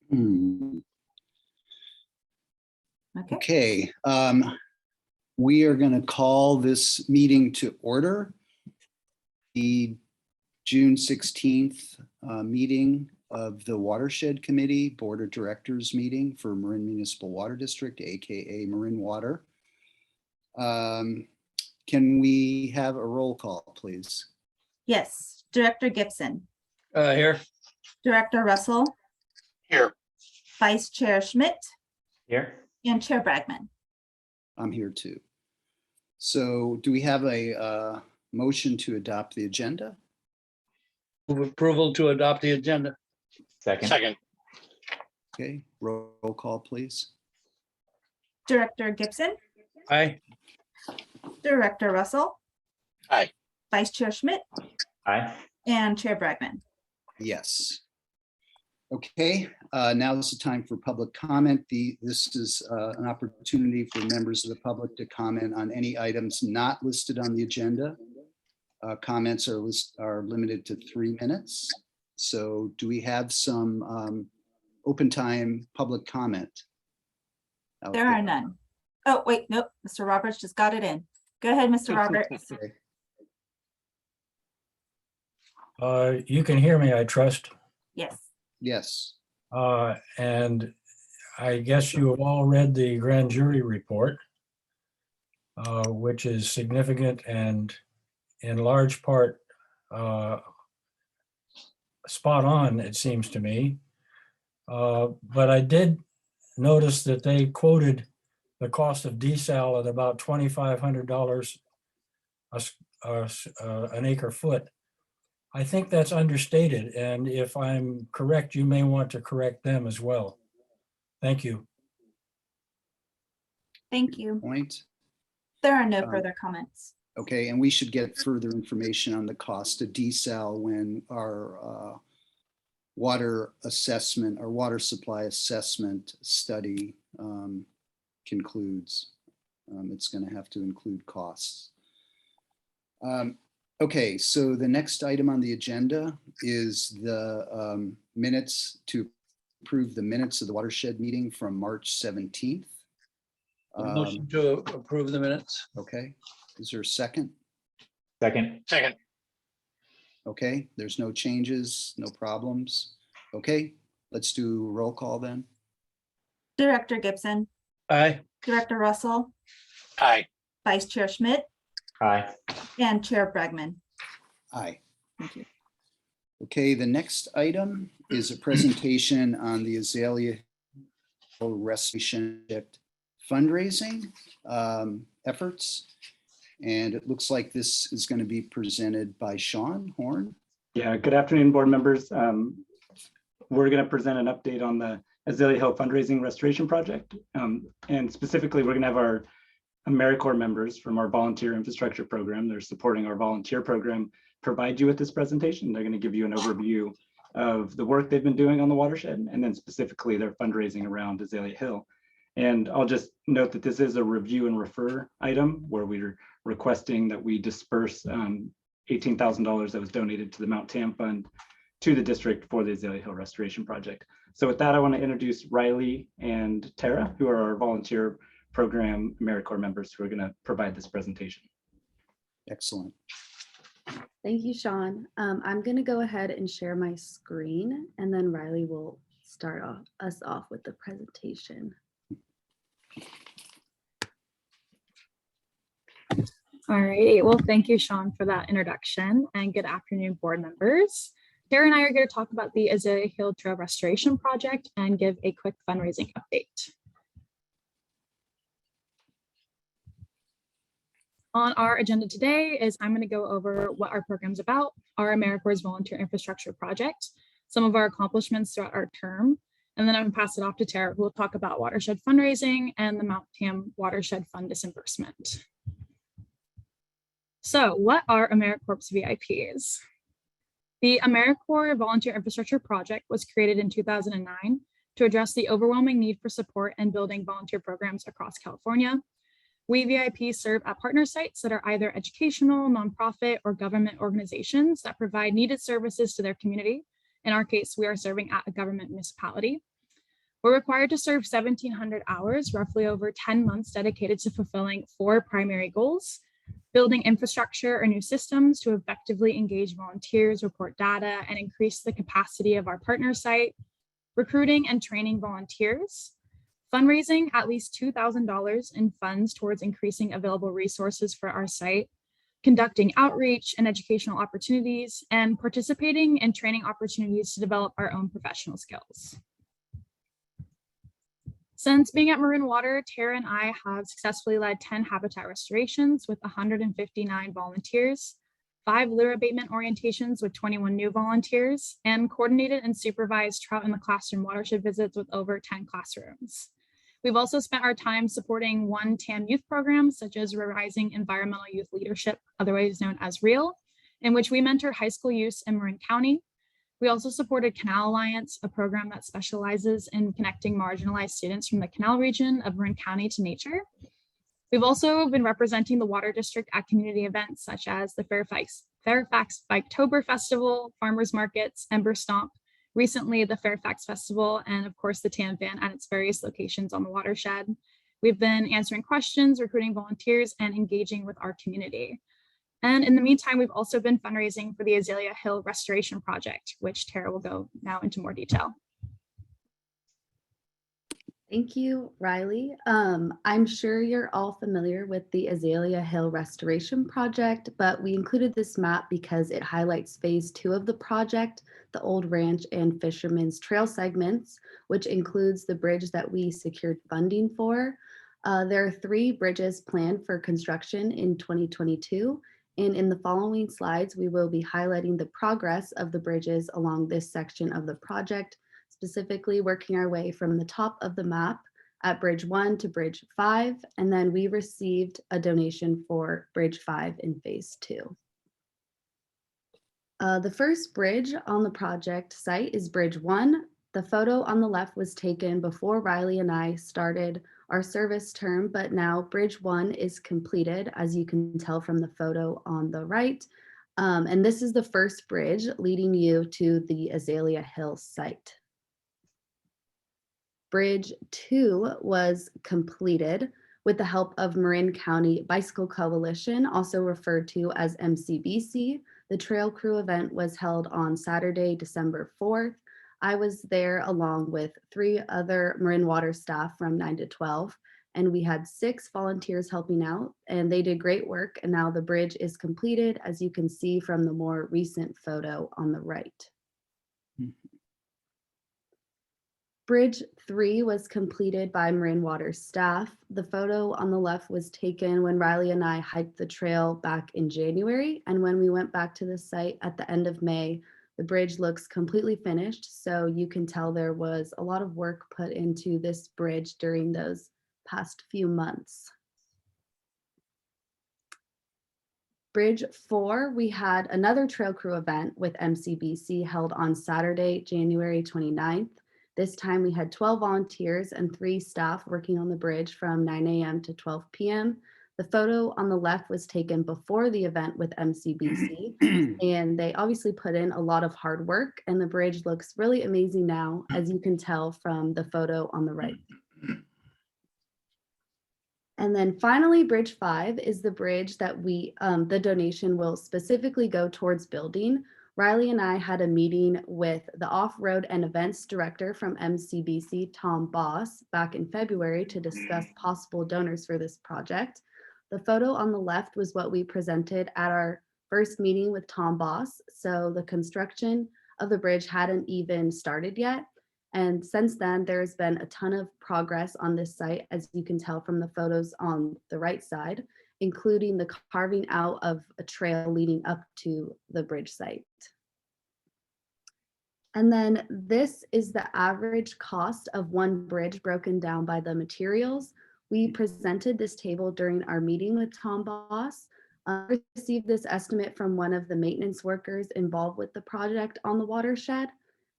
Hmm. Okay. Okay. We are going to call this meeting to order. The June 16th meeting of the Watershed Committee Board of Directors meeting for Marin Municipal Water District, aka Marin Water. Can we have a roll call, please? Yes, Director Gibson, Here. Director Russell, Here. Vice Chair Schmidt, Here. and Chair Bragman. I'm here too. So do we have a motion to adopt the agenda? Move approval to adopt the agenda. Second. Okay, roll call, please. Director Gibson, Aye. Director Russell. Aye. Vice Chair Schmidt. Aye. And Chair Bragman. Yes. Okay, now is the time for public comment. This is an opportunity for members of the public to comment on any items not listed on the agenda. Comments are limited to 3 minutes. So do we have some open time public comment? There are none. Oh, wait, nope. Mr. Roberts just got it in. Go ahead, Mr. Roberts. Okay. You can hear me, I trust. Yes. Yes. And I guess you have all read the grand jury report, which is significant and in large part spot on, it seems to me. But I did notice that they quoted the cost of desal at about $2,500 an acre foot. I think that's understated, and if I'm correct, you may want to correct them as well. Thank you. Thank you. Point. There are no further comments. Okay, and we should get further information on the cost of desal when our water assessment or water supply assessment study concludes. It's going to have to include costs. Okay, so the next item on the agenda is the minutes to approve the minutes of the Watershed meeting from March 17th. Motion to approve the minutes. Okay, is there a second? Second. Okay, there's no changes, no problems. Okay, let's do roll call then. Director Gibson, Aye. Director Russell, Aye. Vice Chair Schmidt, Aye. and Chair Bragman. Aye. Thank you. Okay, the next item is a presentation on the Azalea Restoration Project fundraising efforts. And it looks like this is going to be presented by Sean Horn. Yeah, good afternoon, board members. We're going to present an update on the Azalea Hill Fundraising Restoration Project. And specifically, we're going to have our AmeriCorps members from our volunteer infrastructure program. They're supporting our volunteer program, provide you with this presentation. They're going to give you an overview of the work they've been doing on the watershed, and then specifically their fundraising around Azalea Hill. And I'll just note that this is a review and refer item where we're requesting that we disperse $18,000 that was donated to the Mount Tam Fund to the district for the Azalea Hill Restoration Project. So with that, I want to introduce Riley and Tara, who are our volunteer program AmeriCorps members who are going to provide this presentation. Excellent. Thank you, Sean. I'm going to go ahead and share my screen, and then Riley will start us off with the presentation. All right, well, thank you, Sean, for that introduction, and good afternoon, board members. Tara and I are going to talk about the Azalea Hill Trail Restoration Project and give a quick fundraising update. On our agenda today is I'm going to go over what our program's about, our AmeriCorps Volunteer Infrastructure Project, some of our accomplishments throughout our term, and then I'm going to pass it off to Tara, who will talk about watershed fundraising and the Mount Tam Watershed Fund disbursement. So what are AmeriCorps VIPs? The AmeriCorps Volunteer Infrastructure Project was created in 2009 to address the overwhelming need for support and building volunteer programs across California. We VIPs serve at partner sites that are either educational, nonprofit, or government organizations that provide needed services to their community. In our case, we are serving at a government municipality. We're required to serve 1,700 hours, roughly over 10 months dedicated to fulfilling 4 primary goals: building infrastructure or new systems to effectively engage volunteers, report data, and increase the capacity of our partner site, recruiting and training volunteers, fundraising at least $2,000 in funds towards increasing available resources for our site, conducting outreach and educational opportunities, and participating in training opportunities to develop our own professional skills. Since being at Marin Water, Tara and I have successfully led 10 habitat restorations with 159 volunteers, 5 litter abatement orientations with 21 new volunteers, and coordinated and supervised trout in the classroom watershed visits with over 10 classrooms. We've also spent our time supporting 1 TAM youth program, such as Rising Environmental Youth Leadership, otherwise known as REAL, in which we mentor high school youth in Marin County. We also supported Canal Alliance, a program that specializes in connecting marginalized students from the Canal region of Marin County to nature. We've also been representing the Water District at community events such as the Fairfax Biketober Festival, Farmers Markets, Ember Stomp, recently the Fairfax Festival, and of course the TAM Van at its various locations on the watershed. We've been answering questions, recruiting volunteers, and engaging with our community. And in the meantime, we've also been fundraising for the Azalea Hill Restoration Project, which Tara will go now into more detail. Thank you, Riley. I'm sure you're all familiar with the Azalea Hill Restoration Project, but we included this map because it highlights phase 2 of the project, the Old Ranch and Fisherman's Trail segments, which includes the bridge that we secured funding for. There are 3 bridges planned for construction in 2022. And in the following slides, we will be highlighting the progress of the bridges along this section of the project, specifically working our way from the top of the map at Bridge 1 to Bridge 5, and then we received a donation for Bridge 5 in phase 2. The first bridge on the project site is Bridge 1. The photo on the left was taken before Riley and I started our service term, but now Bridge 1 is completed, as you can tell from the photo on the right. And this is the first bridge leading you to the Azalea Hill site. Bridge 2 was completed with the help of Marin County Bicycle Coalition, also referred to as MCBC. The trail crew event was held on Saturday, December 4th. I was there along with 3 other Marin Water staff from 9 to 12, and we had 6 volunteers helping out, and they did great work. And now the bridge is completed, as you can see from the more recent photo on the right. Bridge 3 was completed by Marin Water staff. The photo on the left was taken when Riley and I hiked the trail back in January, and when we went back to the site at the end of May, the bridge looks completely finished, so you can tell there was a lot of work put into this bridge during those past few months. Bridge 4, we had another trail crew event with MCBC held on Saturday, January 29th. This time we had 12 volunteers and 3 staff working on the bridge from 9 a.m. to 12 p.m. The photo on the left was taken before the event with MCBC, and they obviously put in a lot of hard work, and the bridge looks really amazing now, as you can tell from the photo on the right. And then finally, Bridge 5 is the bridge that the donation will specifically go towards building. Riley and I had a meeting with the Off-Road and Events Director from MCBC, Tom Boss, back in February to discuss possible donors for this project. The photo on the left was what we presented at our first meeting with Tom Boss. So the construction of the bridge hadn't even started yet. And since then, there's been a ton of progress on this site, as you can tell from the photos on the right side, including the carving out of a trail leading up to the bridge site. And then this is the average cost of one bridge broken down by the materials. We presented this table during our meeting with Tom Boss. I received this estimate from one of the maintenance workers involved with the project on the watershed.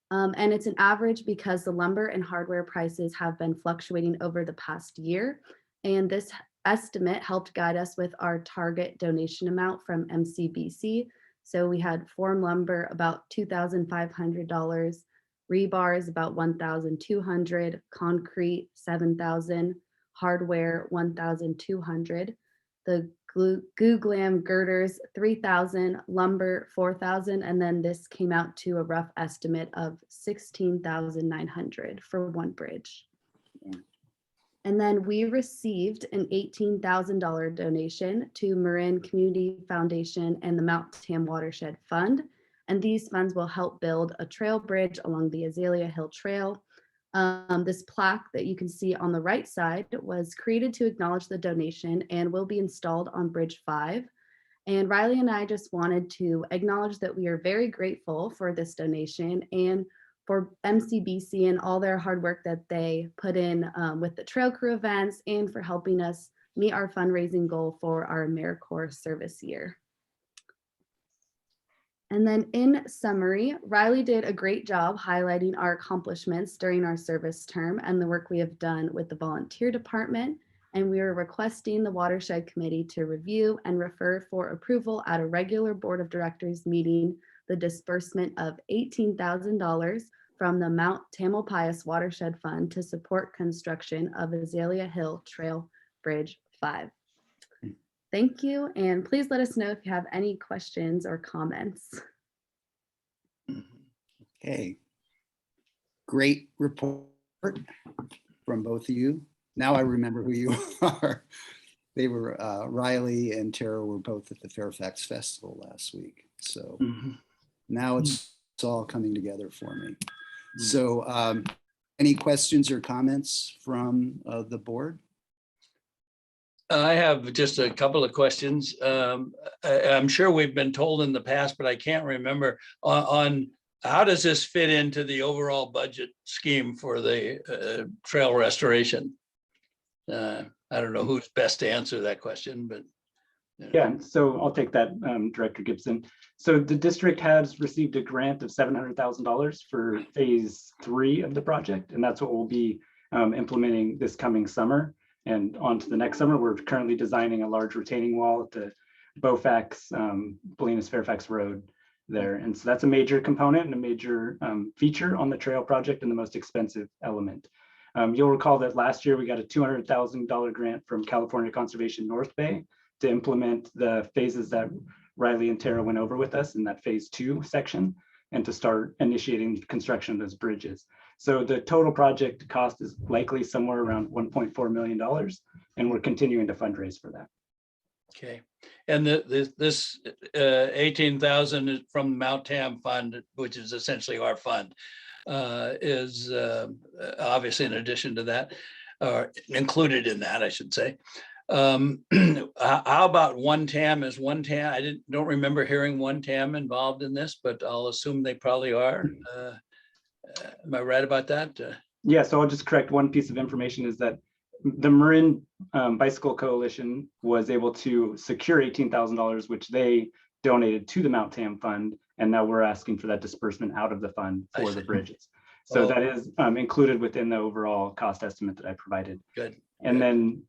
And it's an average because the lumber and hardware prices have been fluctuating over the past year. And this estimate helped guide us with our target donation amount from MCBC. So we had form lumber about $2,500, rebar is about 1,200, concrete 7,000, hardware 1,200, the goo glam girders 3,000, lumber 4,000, and then this came out to a rough estimate of 16,900 for one bridge. And then we received an $18,000 donation to Marin Community Foundation and the Mount Tam Watershed Fund. And these funds will help build a trail bridge along the Azalea Hill Trail. This plaque that you can see on the right side was created to acknowledge the donation and will be installed on Bridge 5. And Riley and I just wanted to acknowledge that we are very grateful for this donation and for MCBC and all their hard work that they put in with the trail crew events and for helping us meet our fundraising goal for our AmeriCorps service year. And then in summary, Riley did a great job highlighting our accomplishments during our service term and the work we have done with the volunteer department. And we are requesting the Watershed Committee to review and refer for approval at a regular Board of Directors meeting the disbursement of $18,000 from the Mount Tamalpais Watershed Fund to support construction of Azalea Hill Trail Bridge 5. Thank you, and please let us know if you have any questions or comments. Okay. Great report from both of you. Now I remember who you are. They were, Riley and Tara were both at the Fairfax Festival last week. So now it's all coming together for me. So any questions or comments from the board? I have just a couple of questions. I'm sure we've been told in the past, but I can't remember on how does this fit into the overall budget scheme for the trail restoration? I don't know who's best to answer that question, but. Yeah, so I'll take that, Director Gibson. So the district has received a grant of $700,000 for phase 3 of the project, and that's what we'll be implementing this coming summer. And on to the next summer, we're currently designing a large retaining wall at the Beaufax, Bolinas Fairfax Road there. And so that's a major component and a major feature on the trail project and the most expensive element. You'll recall that last year we got a $200,000 grant from California Conservation North Bay to implement the phases that Riley and Tara went over with us in that phase 2 section and to start initiating construction of those bridges. So the total project cost is likely somewhere around $1.4 million, and we're continuing to fundraise for that. Okay, and this 18,000 from the Mount Tam Fund, which is essentially our fund, is obviously in addition to that, or included in that, I should say. How about one TAM? Is one TAM? I don't remember hearing one TAM involved in this, but I'll assume they probably are. Am I right about that? Yeah, so I'll just correct one piece of information is that the Marin Bicycle Coalition was able to secure $18,000, which they donated to the Mount Tam Fund, and now we're asking for that disbursement out of the fund for the bridges. So that is included within the overall cost estimate that I provided. Good. And then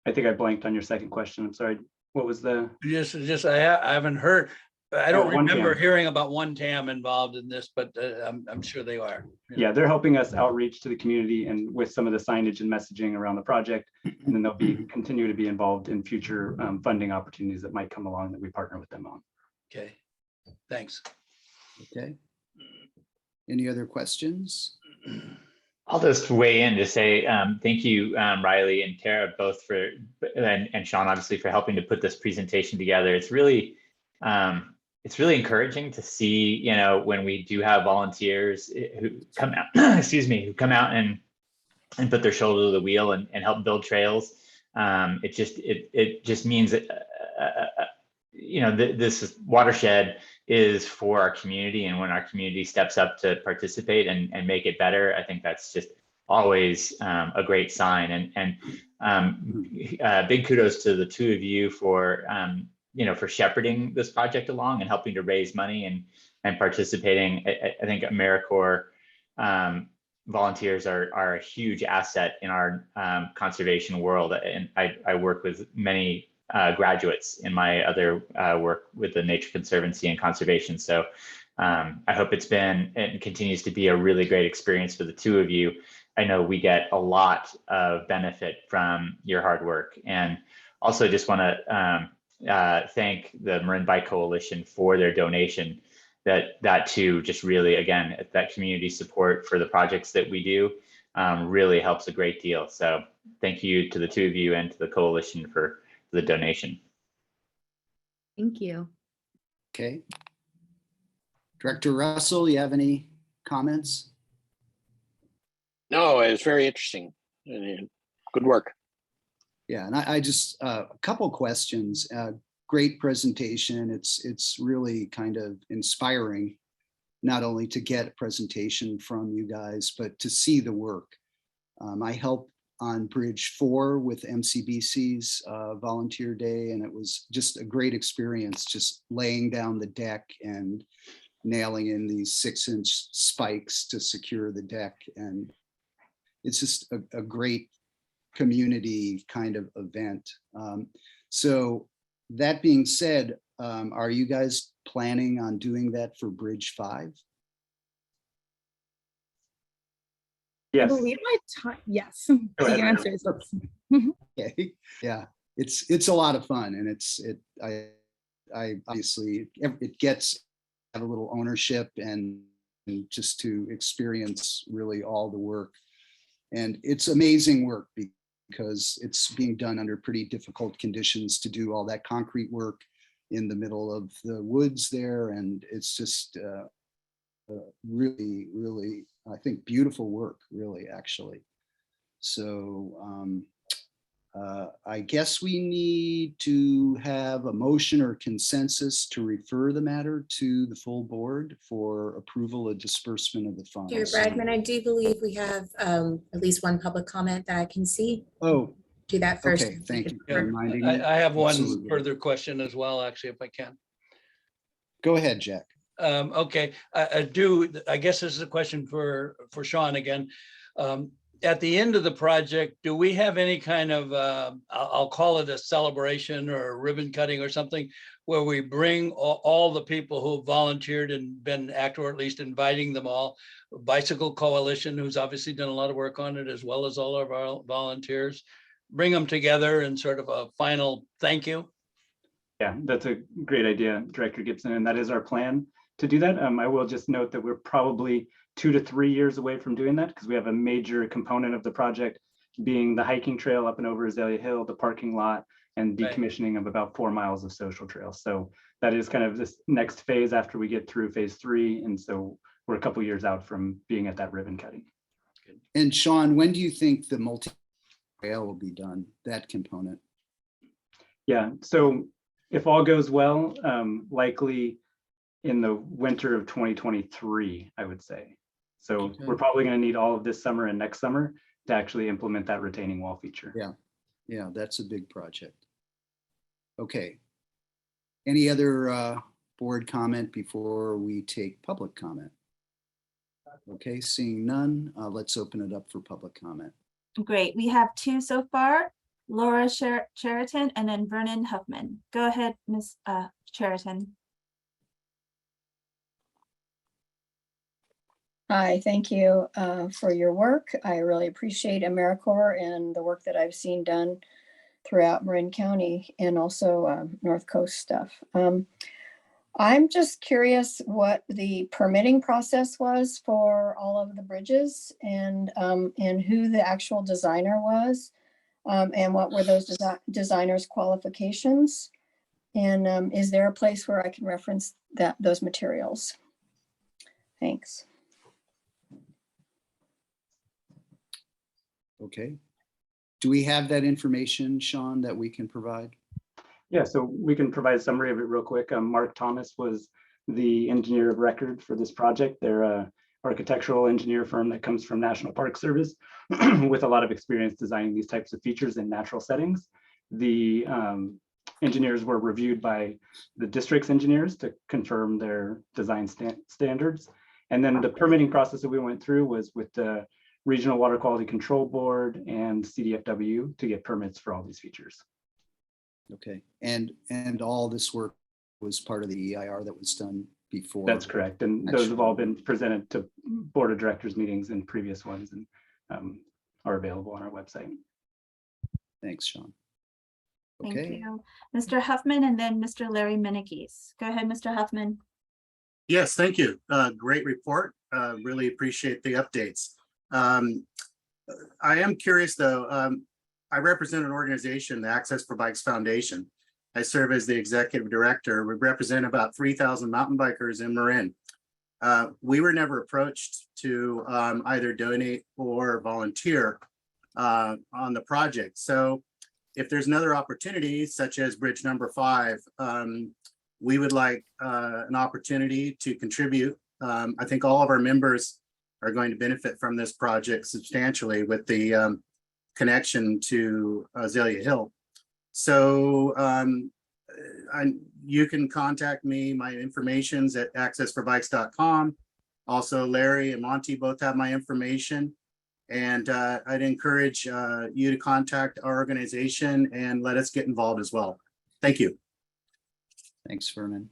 I think I blanked on your second question. I'm sorry. What was the? Just I haven't heard. I don't one remember TAM. Hearing about one TAM involved in this, but I'm sure they are. Yeah, they're helping us outreach to the community and with some of the signage and messaging around the project. And then they'll continue to be involved in future funding opportunities that might come along that we partner with them on. Okay, thanks. Okay. Any other questions? I'll just weigh in to say thank you, Riley and Tara, both for, and Sean, obviously, for helping to put this presentation together. It's really encouraging to see, you know, when we do have volunteers who come out, excuse me, who come out and put their shoulder to the wheel and help build trails. It just means that, you know, this Watershed is for our community, and when our community steps up to participate and make it better, I think that's just always a great sign. And big kudos to the two of you for you know, for shepherding this project along and helping to raise money and participating. I think AmeriCorps volunteers are a huge asset in our conservation world, and I work with many graduates in my other work with the Nature Conservancy and conservation. So I hope it's been and continues to be a really great experience for the two of you. I know we get a lot of benefit from your hard work, and also just want to thank the Marin Bike Coalition for their donation. That too just really, again, that community support for the projects that we do really helps a great deal. So thank you to the two of you and to the coalition for the donation. Thank you. Okay. Director Russell, you have any comments? No, it was very interesting. Good work. Yeah, and I just a couple questions. Great presentation. It's really kind of inspiring, not only to get a presentation from you guys, but to see the work. I helped on Bridge 4 with MCBC's Volunteer Day, and it was just a great experience, just laying down the deck and nailing in these 6-inch spikes to secure the deck. And it's just a great community kind of event. So that being said, are you guys planning on doing that for Bridge 5? I Yes. believe my time, yes. Go The ahead. answer is yes. Okay, yeah, it's a lot of fun, and I obviously it gets have a little ownership and just to experience really all the work, and it's amazing work because it's being done under pretty difficult conditions to do all that concrete work in the middle of the woods there, and it's just really, really, I think, beautiful work, really, actually. So I guess we need to have a motion or consensus to refer the matter to the full board for approval of disbursement of the funds. Chair Bragman, I do believe we have at least one public comment that I can see. Oh, Do that first. okay, thank you for Yeah, reminding me. I have one Absolutely. further question as well, actually, if I can. Go ahead, Jack. Okay, I guess this is a question for Sean again. At the end of the project, do we have any kind of, I'll call it a celebration or a ribbon cutting or something, where we bring all the people who volunteered and been active, or at least inviting them all? Bicycle Coalition, who's obviously done a lot of work on it, as well as all of our volunteers, bring them together and sort of a final thank you. Yeah, that's a great idea, Director Gibson, and that is our plan to do that. I will just note that we're probably 2 to 3 years away from doing that because we have a major component of the project being the hiking trail up and over Azalea Hill, the parking lot, and Right. decommissioning of about 4 miles of social trails. So that is kind of this next phase after we get through phase 3. And so we're a couple years out from being at that ribbon cutting. And Sean, when do you think the multi-trail will be done, that component? Yeah, so if all goes well, likely in the winter of 2023, I would say. So Okay. we're probably going to need all of this summer and next summer to actually implement that retaining wall feature. Yeah. Yeah, that's a big project. Okay. Any other board comment before we take public comment? Okay, seeing none, let's open it up for public comment. Great. We have 2 so far, Laura Cheriton and then Vernon Huffman. Go ahead, Ms. Cheriton. Hi, thank you for your work. I really appreciate AmeriCorps and the work that I've seen done throughout Marin County and also North Coast stuff. I'm just curious what the permitting process was for all of the bridges and who the actual designer was and what were those designers' qualifications? And is there a place where I can reference those materials? Thanks. Okay. Do we have that information, Sean, that we can provide? Yeah, so we can provide a summary of it real quick. Mark Thomas was the engineer of record for this project. They're a architectural engineer firm that comes from National Park Service with a lot of experience designing these types of features in natural settings. The engineers were reviewed by the district's engineers to confirm their design standards. And then the permitting process that we went through was with the Regional Water Quality Control Board and CDFW to get permits for all these features. Okay, and all this work was part of the EIR that was done before. That's correct. And those have all been presented to board of directors meetings in previous ones and are available on our website. Thanks, Sean. Thank Okay, you. Mr. Huffman and then Mr. Larry Minikis. Go ahead, Mr. Huffman. Yes, thank you. Great report. Really appreciate the updates. I am curious though. I represent an organization, the Access for Bikes Foundation. I serve as the executive director. We represent about 3,000 mountain bikers in Marin. We were never approached to either donate or volunteer on the project. So if there's another opportunity, such as bridge number 5, we would like an opportunity to contribute. I think all of our members are going to benefit from this project substantially with the connection to Azalea Hill. So you can contact me. My information's at accessforbikes.com. Also, Larry and Monty both have my information. And I'd encourage you to contact our organization and let us get involved as well. Thank you. thanks, Vernon.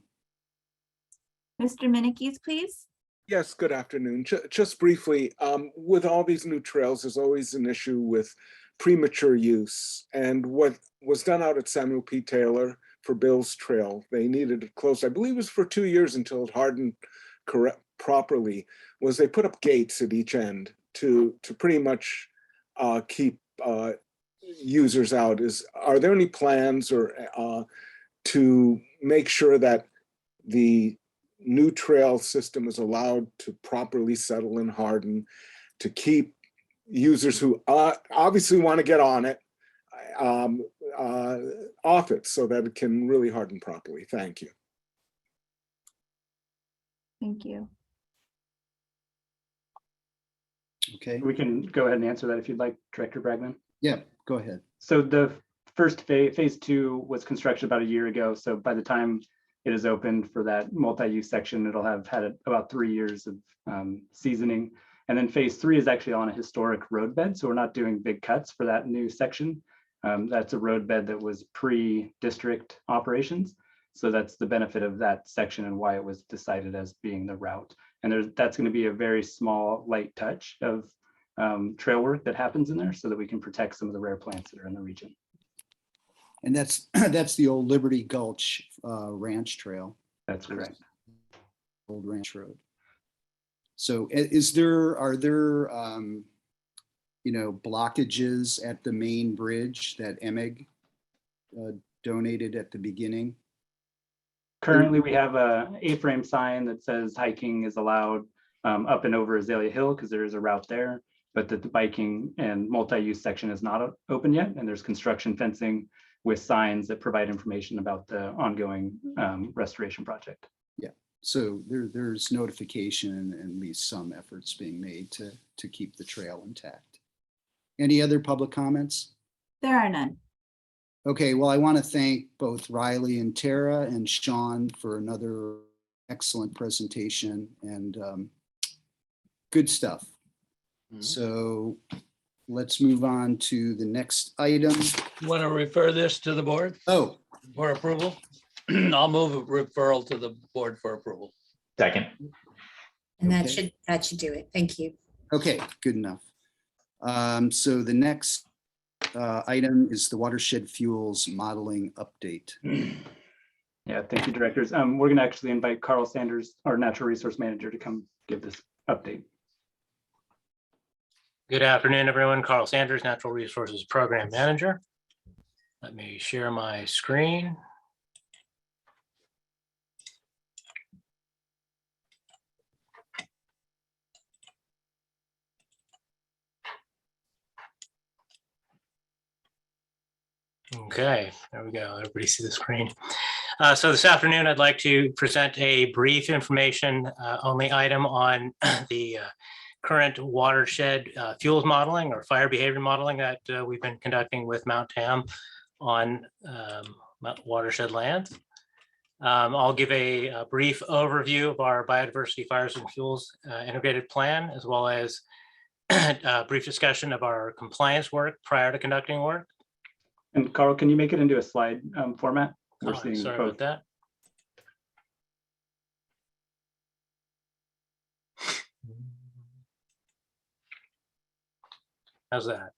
Mr. Minikis, please. Yes, good afternoon. Just briefly, with all these new trails, there's always an issue with premature use. And what was done out at Samuel P. Taylor for Bill's Trail, they needed it closed, I believe it was for 2 years until it hardened properly, was they put up gates at each end to pretty much keep users out. Are there any plans or to make sure that the new trail system is allowed to properly settle and harden, to keep users who obviously want to get on it off it so that it can really harden properly? Thank you. Thank you. Okay, We can go ahead and answer that if you'd like, Director Bragman. yeah, go ahead. So the first phase 2 was construction about a year ago. So by the time it is opened for that multi-use section, it'll have had about 3 years of seasoning. And then phase 3 is actually on a historic roadbed. So we're not doing big cuts for that new section. That's a roadbed that was pre-district operations. So that's the benefit of that section and why it was decided as being the route. And that's going to be a very small, light touch of trail work that happens in there so that we can protect some of the rare plants that are in the region. And that's the old Liberty Gulch Ranch Trail. That's correct. Old Ranch Road. So are there blockages at the main bridge that EMIG donated at the beginning? Currently, we have a A-frame sign that says hiking is allowed up and over Azalea Hill because there is a route there, but that the biking and multi-use section is not open yet. And there's construction fencing with signs that provide information about the ongoing restoration project. Yeah, so there's notification and at least some efforts being made to keep the trail intact. Any other public comments? There are none. Okay, well, I want to thank both Riley and Tara and Sean for another excellent presentation and good stuff. So let's move on to the next item. Want to refer this to the board Oh, for approval? I'll move a referral to the board for approval. Second. And Okay. that should do it. Thank you. okay, good enough. So the next item is the Watershed Fuels Modeling Update. Yeah, thank you, directors. We're going to actually invite Carl Sanders, our natural resource manager, to come give this update. Good afternoon, everyone. Carl Sanders, Natural Resources Program Manager. Let me share my screen. Okay, there we go. Everybody see the screen. So this afternoon, I'd like to present a brief information only item on the current watershed fuels modeling or fire behavior modeling that we've been conducting with Mount Tam on watershed lands. I'll give a brief overview of our biodiversity, fires and fuels integrated plan, as well as a brief discussion of our compliance work prior to conducting work. And Carl, can you make it into a slide format? We're Oh, seeing sorry both. about that. How's that?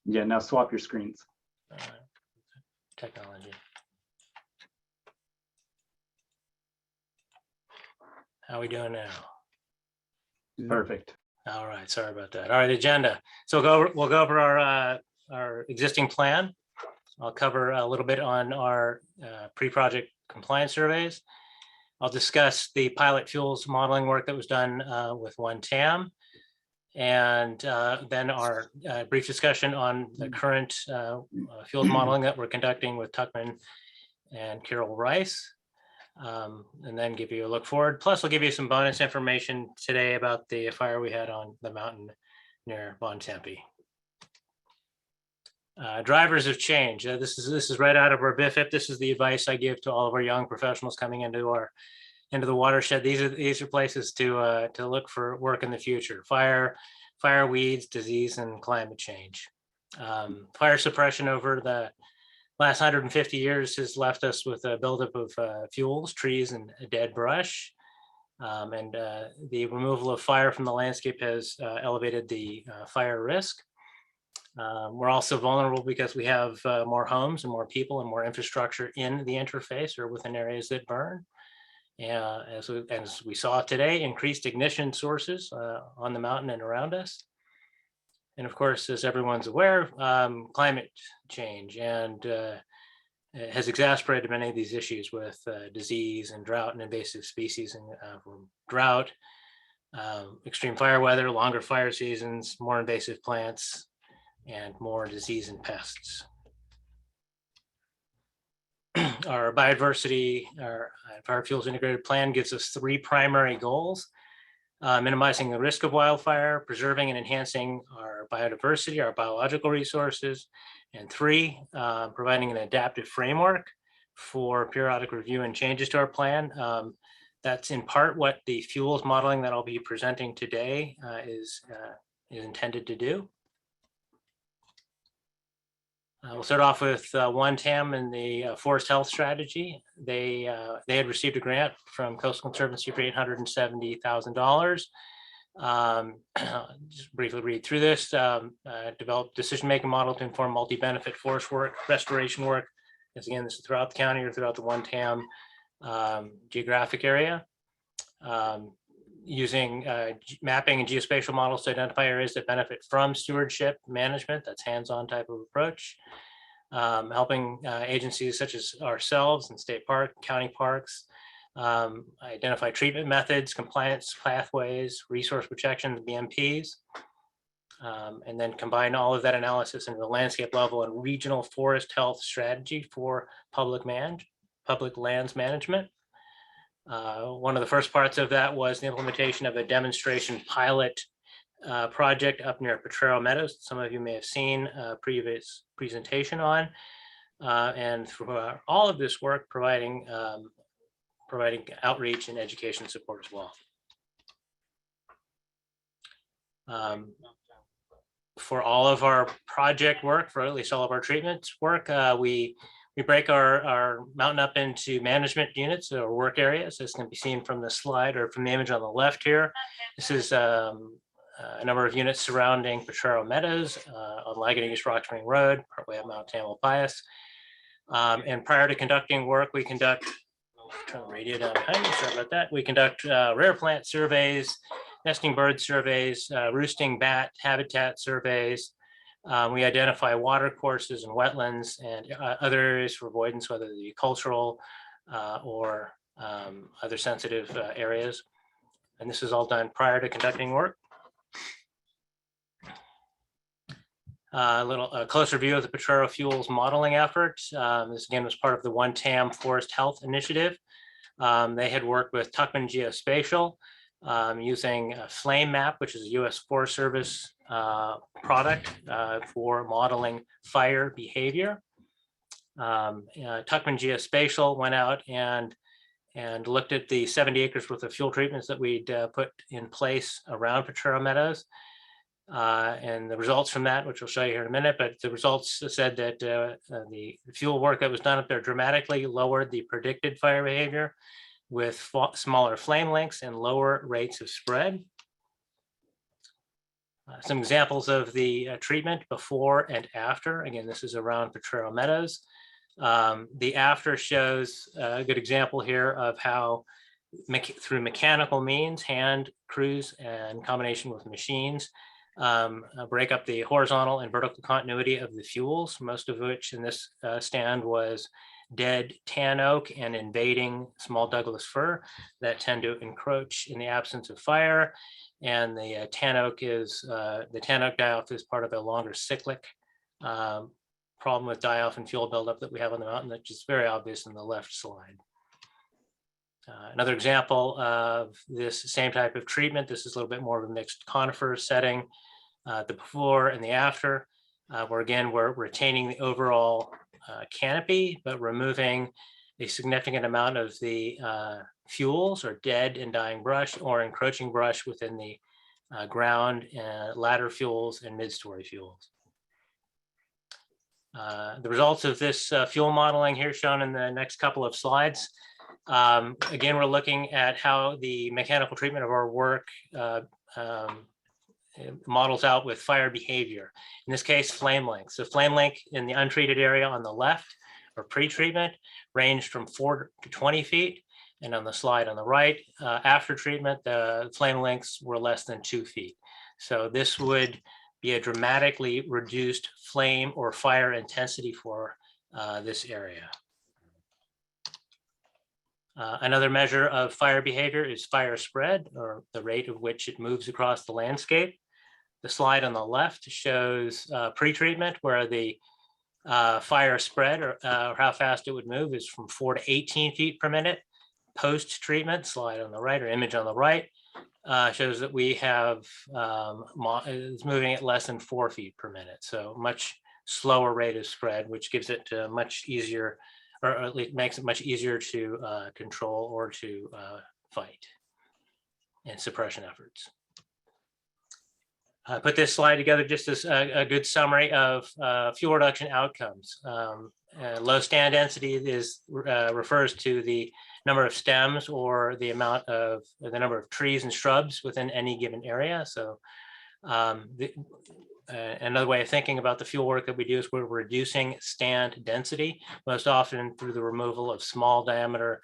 Yeah, now swap your screens. Technology. How are we doing now? Perfect. All right, sorry about that. All right, agenda. So we'll go over our existing plan. I'll cover a little bit on our pre-project compliance surveys. I'll discuss the pilot fuels modeling work that was done with one TAM. And then our brief discussion on the current fuels modeling that we're conducting with Tuckman and Carol Rice. And then give you a look forward. Plus, we'll give you some bonus information today about the fire we had on the mountain near Bontempi. Drivers have changed. This is right out of our BIFIP. This is the advice I give to all of our young professionals coming into the watershed. These are places to look for work in the future. Fire, weeds, disease, and climate change. Fire suppression over the last 150 years has left us with a buildup of fuels, trees, and dead brush. The removal of fire from the landscape has elevated the fire risk. We're also vulnerable because we have more homes and more people and more infrastructure in the interface or within areas that burn. As we saw today, increased ignition sources on the mountain and around us. And of course, as everyone's aware, climate change and has exacerbated many of these issues with disease and drought and invasive species and drought, extreme fire weather, longer fire seasons, more invasive plants, and more disease and pests. Our biodiversity, our fire fuels integrated plan gives us 3 primary goals: minimizing the risk of wildfire, preserving and enhancing our biodiversity, our biological resources, and 3, providing an adaptive framework for periodic review and changes to our plan. That's in part what the fuels modeling that I'll be presenting today is intended to do. We'll start off with one TAM and the forest health strategy. They had received a grant from Coastal Conservancy for $870,000. Just briefly read through this. Develop decision-making model to inform multi-benefit forest work, restoration work. As again, this is throughout the county or throughout the one TAM geographic area. Using mapping and geospatial models to identify areas that benefit from stewardship management, that's hands-on type of approach. Helping agencies such as ourselves and state park, county parks, identify treatment methods, compliance pathways, resource protection, BMPs, and then combine all of that analysis into the landscape level and regional forest health strategy for public lands management. One of the first parts of that was the implementation of a demonstration pilot project up near Potrero Meadows. Some of you may have seen a previous presentation on. And through all of this work, providing outreach and education support as well. For all of our project work, for at least all of our treatments work, we break our mountain up into management units or work areas. This can be seen from the slide or from the image on the left here. This is a number of units surrounding Potrero Meadows on Lagunitas Rock Spring Road, partway up Mount Tamalpais. And prior to conducting work, we conduct, turn the radio down behind me, sorry about that. We conduct rare plant surveys, nesting bird surveys, roosting bat habitat surveys. We identify water courses and wetlands and other areas for avoidance, whether they be cultural or other sensitive areas. And this is all done prior to conducting work. A closer view of the Potrero Fuels modeling effort. This again was part of the One TAM Forest Health Initiative. They had worked with Tuckman Geospatial using a flame map, which is a U.S. Forest Service product for modeling fire behavior. Tuckman Geospatial went out and looked at the 70 acres worth of fuel treatments that we'd put in place around Potrero Meadows. And the results from that, which I'll show you here in a minute, but the results said that the fuel work that was done up there dramatically lowered the predicted fire behavior with smaller flame lengths and lower rates of spread. Some examples of the treatment before and after. Again, this is around Potrero Meadows. The after shows a good example here of how through mechanical means, hand crews and combination with machines, break up the horizontal and vertical continuity of the fuels, most of which in this stand was dead tan oak and invading small Douglas fir that tend to encroach in the absence of fire. And the tan oak die-off is part of a longer cyclic problem with die-off and fuel buildup that we have on the mountain, that's just very obvious in the left slide. Another example of this same type of treatment, this is a little bit more of a mixed conifer setting, the before and the after, where again, we're retaining the overall canopy, but removing a significant amount of the fuels or dead and dying brush or encroaching brush within the ground and ladder fuels and mid-story fuels. The results of this fuel modeling here shown in the next couple of slides. Again, we're looking at how the mechanical treatment of our work models out with fire behavior. In this case, flame length. So flame length in the untreated area on the left or pre-treatment ranged from 4 to 20 feet. And on the slide on the right, after treatment, the flame lengths were less than 2 feet. So this would be a dramatically reduced flame or fire intensity for this area. Another measure of fire behavior is fire spread, or the rate at which it moves across the landscape. The slide on the left shows pre-treatment, where the fire spread, or how fast it would move, is from 4 to 18 feet per minute. Post-treatment, slide on the right, or image on the right, shows that we have is moving at less than 4 feet per minute. So much slower rate of spread, which gives it much easier, or at least makes it much easier to control or to fight and suppression efforts. I put this slide together just as a good summary of fuel reduction outcomes. Low stand density refers to the number of stems or the amount of the number of trees and shrubs within any given area. So another way of thinking about the fuel work that we do is we're reducing stand density, most often through the removal of small diameter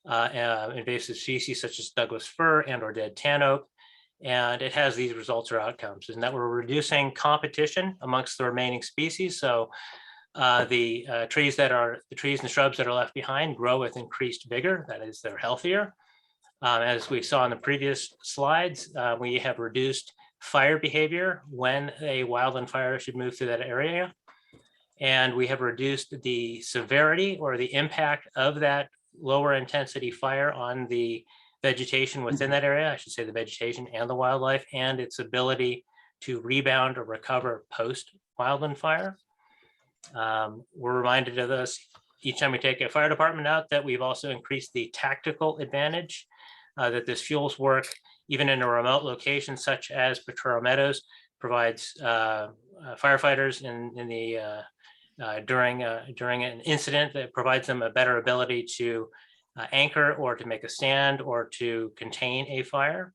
invasive species such as Douglas fir and or dead tan oak. And it has these results or outcomes, and that we're reducing competition amongst the remaining species. So the trees and shrubs that are left behind grow with increased vigor. That is, they're healthier. As we saw in the previous slides, we have reduced fire behavior when a wildland fire should move through that area. And we have reduced the severity or the impact of that lower intensity fire on the vegetation within that area, I should say the vegetation and the wildlife, and its ability to rebound or recover post wildland fire. We're reminded of this each time we take a fire department out, that we've also increased the tactical advantage that this fuels work, even in a remote location such as Potrero Meadows, provides firefighters during an incident, that provides them a better ability to anchor or to make a stand or to contain a fire.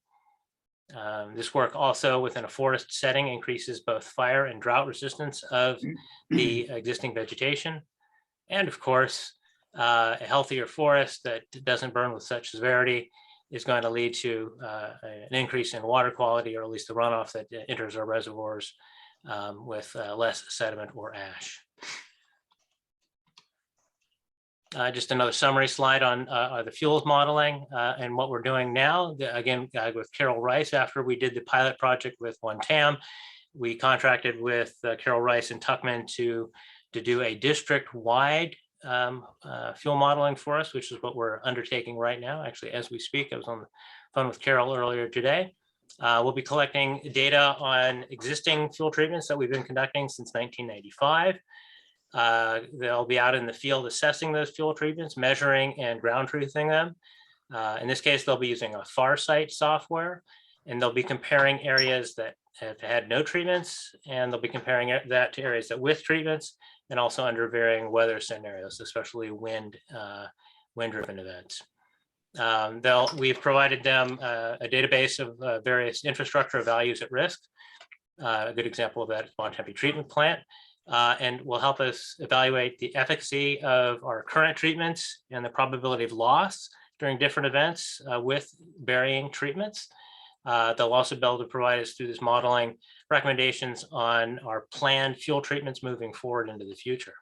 This work also within a forest setting increases both fire and drought resistance of the existing vegetation. And of course, a healthier forest that doesn't burn with such severity is going to lead to an increase in water quality, or at least the runoff that enters our reservoirs with less sediment or ash. Just another summary slide on the fuels modeling and what we're doing now. Again, with Carol Rice, after we did the pilot project with One Tam, we contracted with Carol Rice and Tuckman to do a district-wide fuel modeling for us, which is what we're undertaking right now. Actually, as we speak, I was on the phone with Carol earlier today. We'll be collecting data on existing fuel treatments that we've been conducting since 1995. They'll be out in the field assessing those fuel treatments, measuring and ground truthing them. In this case, they'll be using a Farsight software, and they'll be comparing areas that have had no treatments, and they'll be comparing that to areas that with treatments, and also under varying weather scenarios, especially wind-driven events. We've provided them a database of various infrastructure values at risk. A good example of that is Bontempi Treatment Plant, and will help us evaluate the efficacy of our current treatments and the probability of loss during different events with varying treatments. They'll also be able to provide us through this modeling recommendations on our planned fuel treatments moving forward into the future.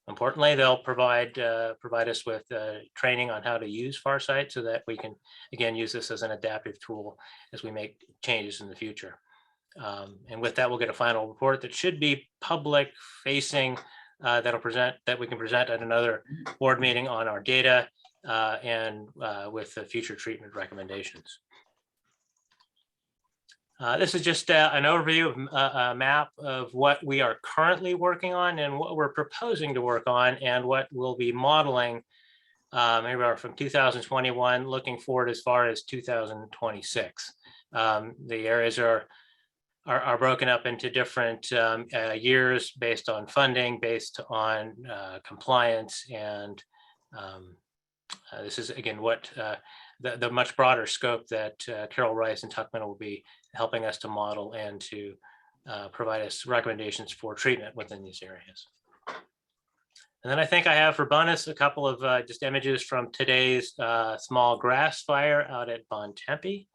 Importantly, they'll provide us with training on how to use Farsight so that we can, again, use this as an adaptive tool as we make changes in the future. And with that, we'll get a final report that should be public facing, that we can present at another board meeting on our data and with the future treatment recommendations. This is just an overview of a map of what we are currently working on and what we're proposing to work on and what we'll be modeling here we are from 2021 looking forward as far as 2026. The areas are broken up into different years based on funding, based on compliance, and this is again what the much broader scope that Carol Rice and Tuckman will be helping us to model and to provide us recommendations for treatment within these areas. And then I think I have for bonus a couple of just images from today's small grass fire out at Bontempi,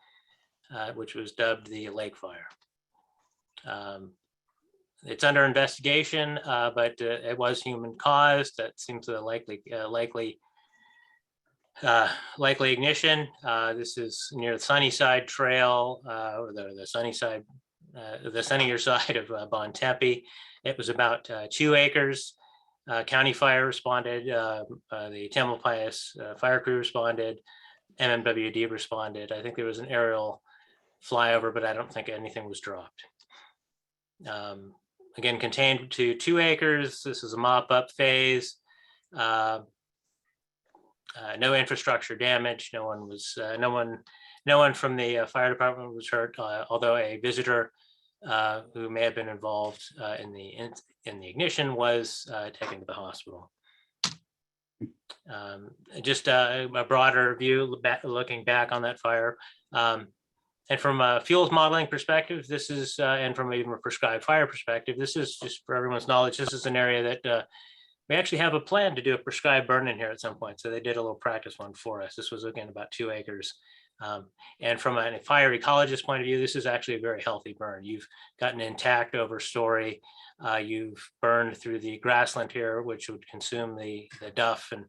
which was dubbed the Lake Fire. It's under investigation, but it was human caused. That seems a likely ignition. This is near the Sunnyside Trail, or the Sunnyside, the sunnier side of Bontempi. It was about 2 acres. County Fire responded. The Tamalpais fire crew responded. MMWD responded. I think there was an aerial flyover, but I don't think anything was dropped. Again, contained to 2 acres. This is a mop-up phase. No infrastructure damage. No one from the fire department was hurt. Although a visitor who may have been involved in the ignition was taken to the hospital. Just a broader view, looking back on that fire. And from a fuels modeling perspective, this is, and from even a prescribed fire perspective, this is just for everyone's knowledge, this is an area that we actually have a plan to do a prescribed burn in here at some point. So they did a little practice one for us. This was, again, about 2 acres. And from a fire ecologist point of view, this is actually a very healthy burn. You've got an intact overstory. You've burned through the grassland here, which would consume the duff and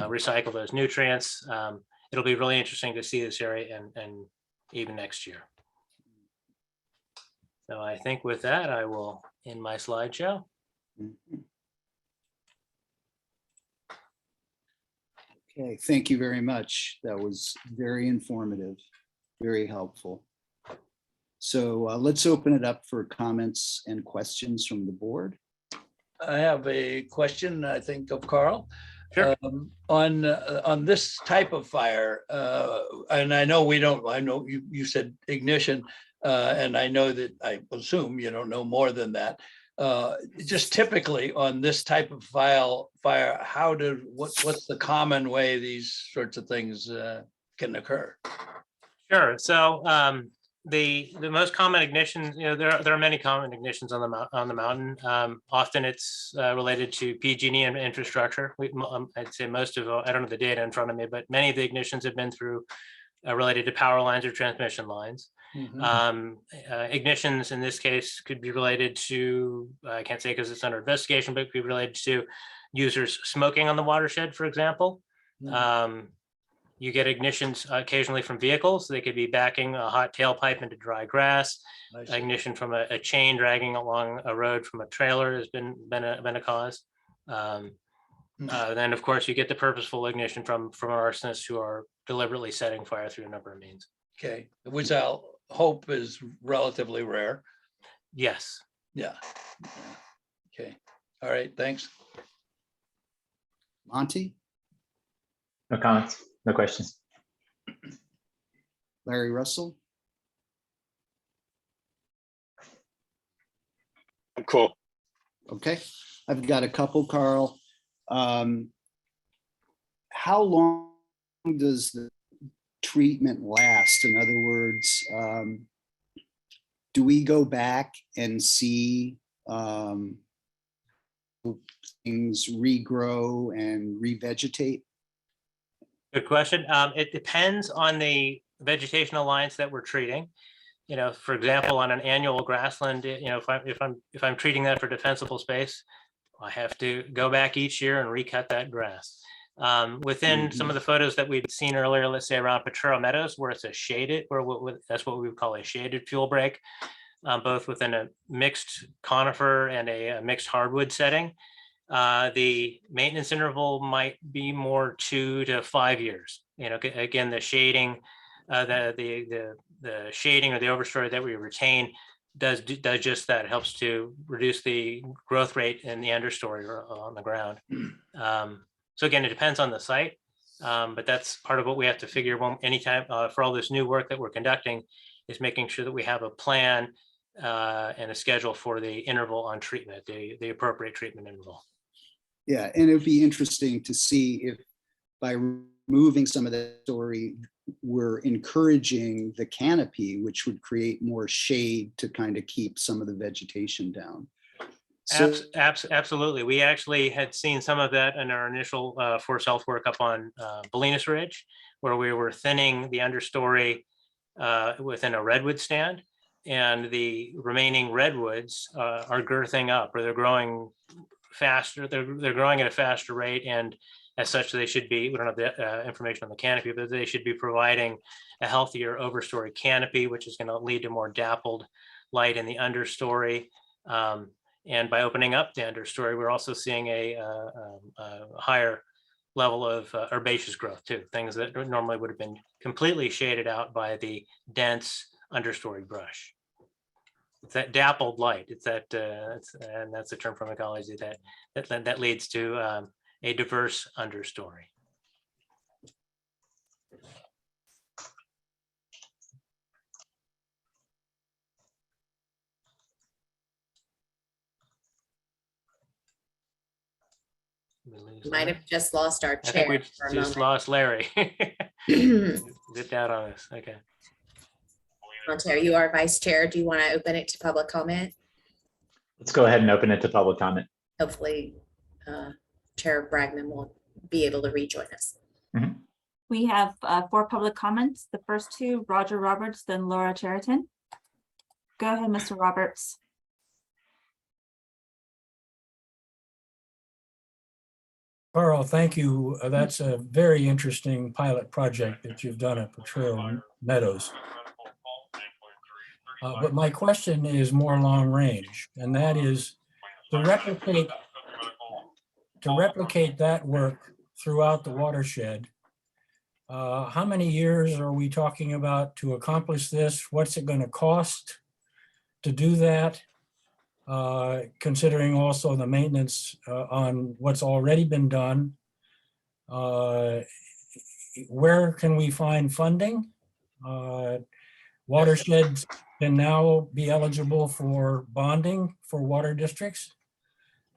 recycle those nutrients. It'll be really interesting to see this area and even next year. So I think with that, I will end my slideshow. Okay, thank you very much. That was very informative, very helpful. So let's open it up for comments and questions from the board. I have a question, I think, of Carl. Sure. On this type of fire, and I know you said ignition, and I know that I assume you don't know more than that. Just typically on this type of fire, what's the common way these sorts of things can occur? Sure. So the most common ignitions, there are many common ignitions on the mountain. Often it's related to PG&E and infrastructure. I'd say most of, I don't have the data in front of me, but many of the ignitions have been through related to power lines or transmission lines. Ignitions in this case could be related to, I can't say because it's under investigation, but it could be related to users smoking on the watershed, for example. You get ignitions occasionally from vehicles. They could be backing a hot tailpipe into dry grass. Ignition from a chain dragging along a road from a trailer has been a cause. Then, of course, you get the purposeful ignition from arsonists who are deliberately setting fire through a number of means. Okay, which I'll hope is relatively rare. Yes. Yeah. Okay. All right. Thanks. Monty? No comments, no questions. Larry Russell? I'm cool. Okay, I've got a couple, Carl. How long does the treatment last? In other words, do we go back and see things regrow and revegetate? Good question. It depends on the vegetational lines that we're treating. You know, for example, on an annual grassland, you know, if I'm treating that for defensible space, I have to go back each year and recut that grass. Within some of the photos that we've seen earlier, let's say around Potrero Meadows, where it's a shaded, where that's what we would call a shaded fuel break, both within a mixed conifer and a mixed hardwood setting. The maintenance interval might be more 2 to 5 years. You know, again, the shading, the shading or the overstory that we retain does just that. It helps to reduce the growth rate in the understory or on the ground. So again, it depends on the site, but that's part of what we have to figure anytime for all this new work that we're conducting, is making sure that we have a plan and a schedule for the interval on treatment, the appropriate treatment interval. Yeah, and it'd be interesting to see if by removing some of that story, we're encouraging the canopy, which would create more shade to kind of keep some of the vegetation down. So, Absolutely. We actually had seen some of that in our initial forest health work up on Bolinas Ridge, where we were thinning the understory within a redwood stand, and the remaining redwoods are girthing up, or they're growing faster. They're growing at a faster rate, and as such, they should be, we don't have the information on the canopy, but they should be providing a healthier overstory canopy, which is going to lead to more dappled light in the understory. And by opening up the understory, we're also seeing a higher level of herbaceous growth too, things that normally would have been completely shaded out by the dense understory brush. It's that dappled light. It's that, and that's the term from ecology that leads to a diverse understory. Might have just lost our I think chair we for a just moment. lost Larry. Zipped out on us. Okay. Monterey, you are vice chair. Do you want to open it to public comment? Let's go ahead and open it to public comment. Hopefully, Chair Bragman will be able to rejoin us. We have 4 public comments. The first 2, Roger Roberts, then Laura Cheriton. Go ahead, Mr. Roberts. Carl, thank you. That's a very interesting pilot project that you've done at Potrero Meadows. But my question is more long range, and that is to replicate that work throughout the watershed. How many years are we talking about to accomplish this? What's it going to cost to do that? Considering also the maintenance on what's already been done. Where can we find funding? Watersheds can now be eligible for bonding for water districts.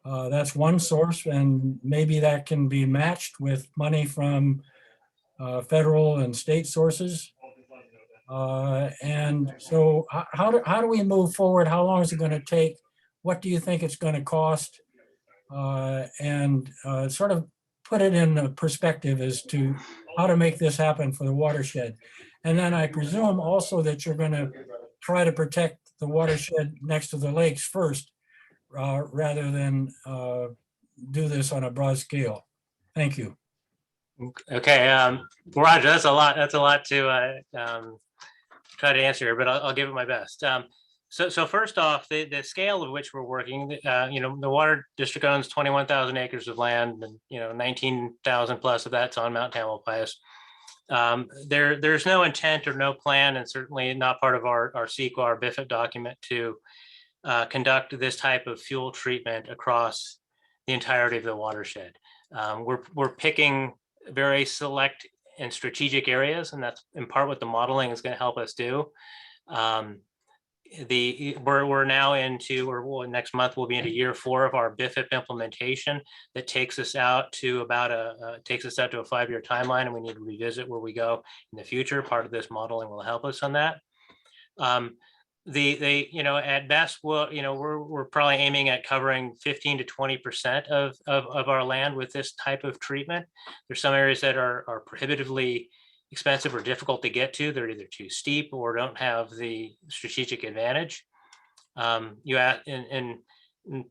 That's one source, and maybe that can be matched with money from federal and state sources. And so how do we move forward? How long is it going to take? What do you think it's going to cost? And sort of put it in a perspective as to how to make this happen for the watershed. And then I presume also that you're going to try to protect the watershed next to the lakes first, rather than do this on a broad scale. Thank you. Okay, Roger, that's a lot to try to answer here, but I'll give it my best. So first off, the scale of which we're working, you know, the water district owns 21,000 acres of land, and 19,000 plus of that's on Mount Tamalpais. There's no intent or no plan, and certainly not part of our CEQA, our BIFIT document, to conduct this type of fuel treatment across the entirety of the watershed. We're picking very select and strategic areas, and that's in part what the modeling is going to help us do. We're now into, or next month we'll be into year 4 of our BIFIP implementation that takes us out to a 5-year timeline, and we need to revisit where we go in the future. Part of this modeling will help us on that. at best, we're probably aiming at covering 15 to 20% of our land with this type of treatment. There's some areas that are prohibitively expensive or difficult to get to. They're either too steep or don't have the strategic advantage. And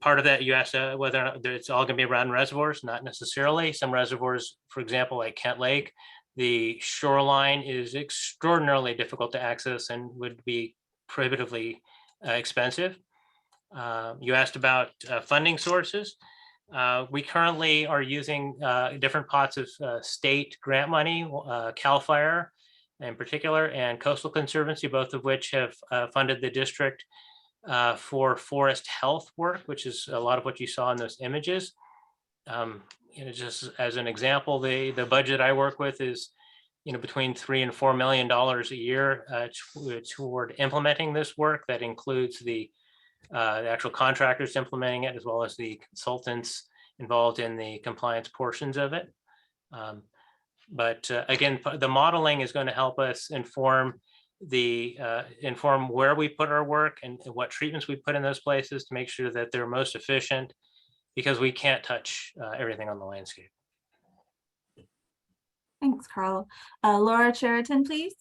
part of that, you asked whether or not it's all going to be around reservoirs. Not necessarily. Some reservoirs, for example, like Kent Lake, the shoreline is extraordinarily difficult to access and would be prohibitively expensive. You asked about funding sources. We currently are using different pots of state grant money, CAL FIRE in particular, and Coastal Conservancy, both of which have funded the district for forest health work, which is a lot of what you saw in those images. Just as an example, the budget I work with is between $3 and $4 million a year toward implementing this work. That includes the actual contractors implementing it, as well as the consultants involved in the compliance portions of it. But again, the modeling is going to help us inform where we put our work and what treatments we put in those places to make sure that they're most efficient, because we can't touch everything on the landscape. Thanks, Carl. Laura Cheriton, please.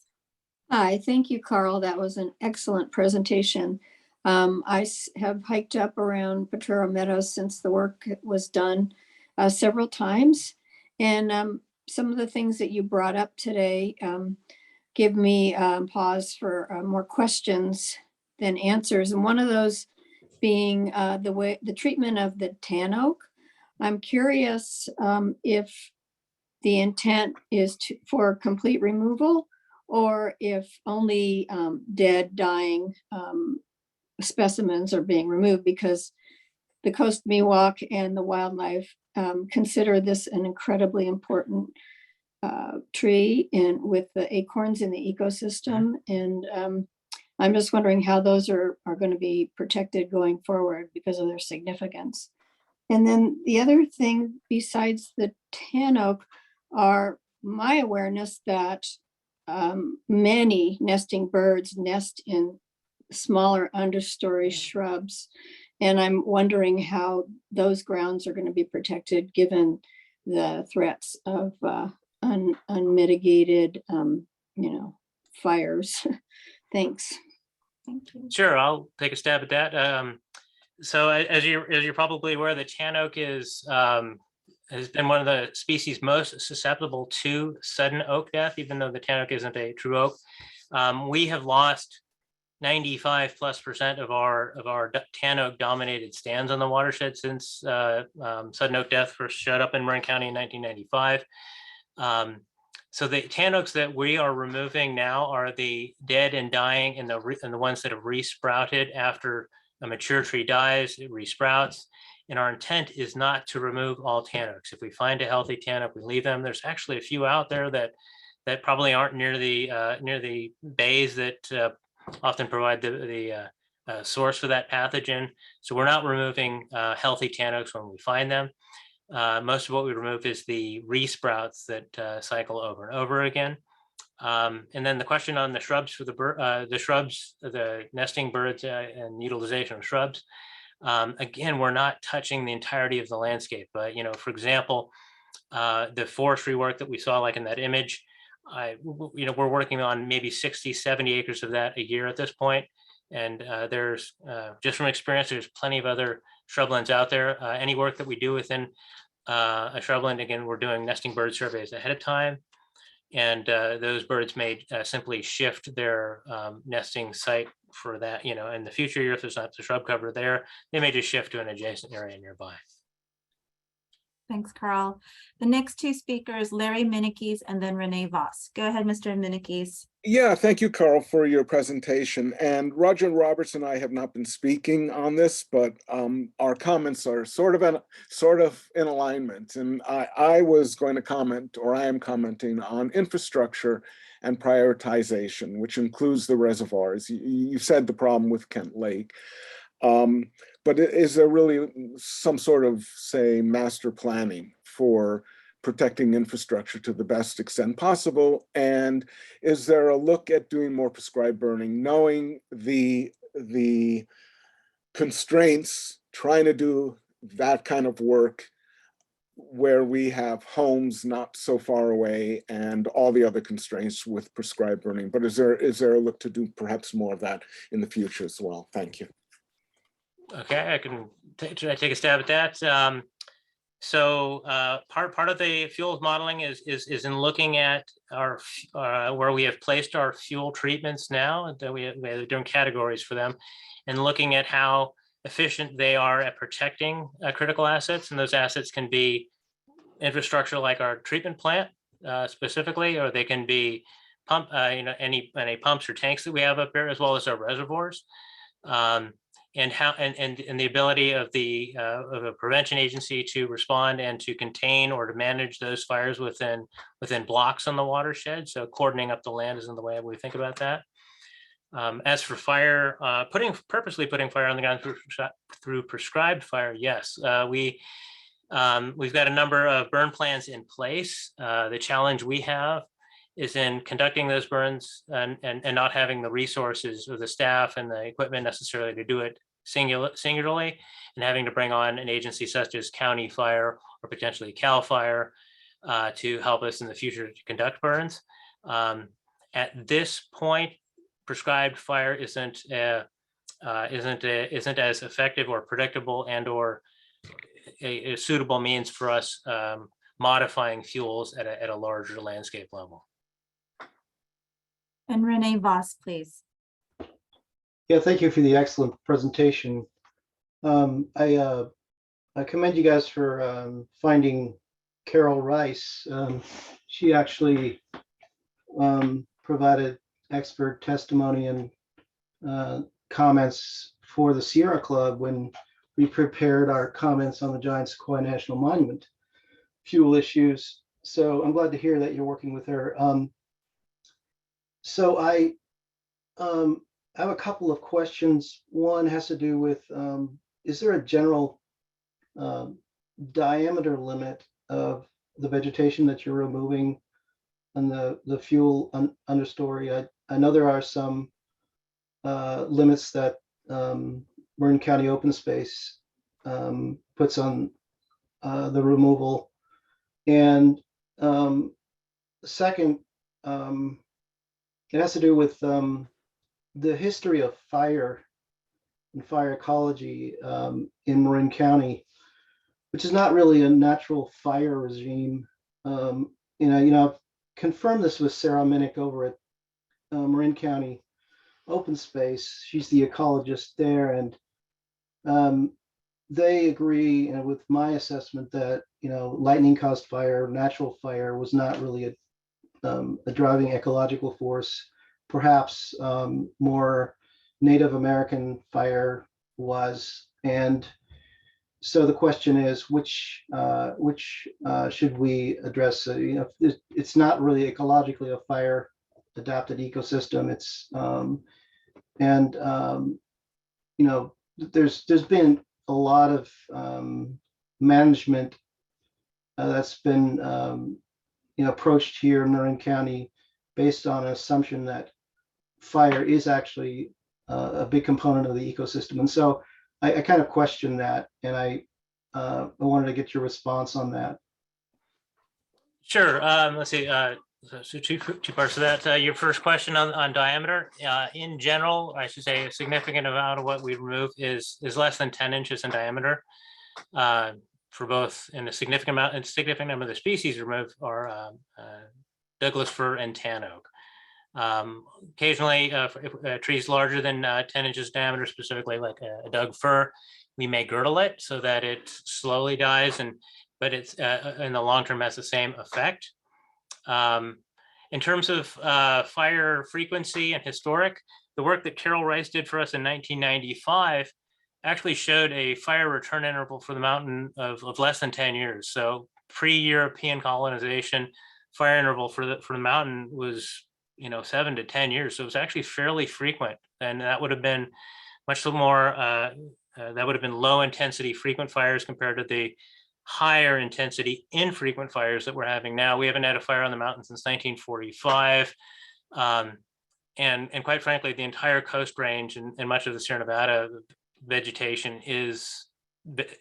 Hi, thank you, Carl. That was an excellent presentation. I have hiked up around Potrero Meadows since the work was done several times. And some of the things that you brought up today give me pause for more questions than answers. And one of those being the treatment of the tan oak. I'm curious if the intent is for complete removal, or if only dead, dying specimens are being removed, because the Coast Miwok and the wildlife consider this an incredibly important tree and with the acorns in the ecosystem. And I'm just wondering how those are going to be protected going forward because of their significance. And then the other thing besides the tan oak are my awareness that many nesting birds nest in smaller understory shrubs. And I'm wondering how those grounds are going to be protected given the threats of unmitigated, fires. Thanks. Thank you. Sure, I'll take a stab at that. So as you're probably aware, the tan oak has been one of the species most susceptible to sudden oak death, even though the tan oak isn't a true oak. We have lost 95+% of our tan oak dominated stands on the watershed since sudden oak death first showed up in Marin County in 1995. So the tan oaks that we are removing now are the dead and dying, and the ones that have resprouted after a mature tree dies, it resprouts. And our intent is not to remove all tan oaks. If we find a healthy tan oak, we leave them. There's actually a few out there that probably aren't near the bays that often provide the source for that pathogen. So we're not removing healthy tan oaks when we find them. Most of what we remove is the resprouts that cycle over and over again. And then the question on the shrubs for the nesting birds and utilization of shrubs. Again, we're not touching the entirety of the landscape, but for example, the forestry work that we saw, like in that image, we're working on maybe 60, 70 acres of that a year at this point. And there's just from experience, there's plenty of other shrublands out there. Any work that we do within a shrubland, again, we're doing nesting bird surveys ahead of time. And those birds may simply shift their nesting site for that, in the future year, if there's not the shrub cover there, they may just shift to an adjacent area nearby. Thanks, Carl. The next two speakers, Larry Minikes and then Renee Voss. Go ahead, Mr. Minikes. Yeah, thank you, Carl, for your presentation. And Roger and Roberts and I have not been speaking on this, but our comments are sort of in alignment. And I was going to comment, or I am commenting on infrastructure and prioritization, which includes the reservoirs. You said the problem with Kent Lake. But is there really some sort of, say, master planning for protecting infrastructure to the best extent possible? And is there a look at doing more prescribed burning, knowing the the constraints trying to do that kind of work where we have homes not so far away and all the other constraints with prescribed burning. But is there a look to do perhaps more of that in the future as well? Thank you. Okay, I can take a stab at that. So part of the fuels modeling is in looking at our where we have placed our fuel treatments now, that we have different categories for them, and looking at how efficient they are at protecting critical assets. And those assets can be infrastructure like our treatment plant specifically, or they can be any pumps or tanks that we have up there, as well as our reservoirs. And how and the ability of a prevention agency to respond and to contain or to manage those fires within blocks on the watershed. So coordinating up the land is in the way we think about that. As for fire, purposely putting fire on the ground through prescribed fire, yes, we've got a number of burn plans in place. The challenge we have is in conducting those burns and not having the resources or the staff and the equipment necessarily to do it singularly, and having to bring on an agency such as County Fire or potentially Cal Fire to help us in the future to conduct burns. At this point, prescribed fire isn't as effective or predictable and or a suitable means for us modifying fuels at a larger landscape level. And Renee Voss, please. Yeah, thank you for the excellent presentation. I commend you guys for finding Carol Rice. She actually provided expert testimony and comments for the Sierra Club when we prepared our comments on the Giant Sequoia National Monument fuel issues. So I'm glad to hear that you're working with her. So I have a couple of questions. One has to do with, is there a general diameter limit of the vegetation that you're removing and the fuel understory? I know there are some limits that Marin County Open Space puts on the removal. And second, it has to do with the history of fire and fire ecology in Marin County, which is not really a natural fire regime. I've confirmed this with Sarah Minnick over at Marin County Open Space. She's the ecologist there, and they agree with my assessment that lightning caused fire, natural fire, was not really a driving ecological force. Perhaps more Native American fire was. And so the question is, which should we address? It's not really ecologically a fire adapted ecosystem. It's there's been a lot of management that's been approached here in Marin County based on an assumption that fire is actually a big component of the ecosystem. And so I kind of question that, and I wanted to get your response on that. Sure. Let's see. So two parts of that. Your first question on diameter. In general, I should say a significant amount of what we remove is less than 10 inches in diameter. For both, and a significant number of the species removed are Douglas fir and tan oak. Occasionally, trees larger than 10 inches diameter, specifically like a Doug fir, we may girdle it so that it slowly dies, but it's in the long term has the same effect. In terms of fire frequency and historic, the work that Carol Rice did for us in 1995 actually showed a fire return interval for the mountain of less than 10 years. So pre-European colonization, fire interval for the mountain was 7 to 10 years. So it was actually fairly frequent, and that would have been much more. That would have been low intensity frequent fires compared to the higher intensity infrequent fires that we're having now. We haven't had a fire on the mountain since 1945. and quite frankly, the entire Coast Range and much of the Sierra Nevada vegetation is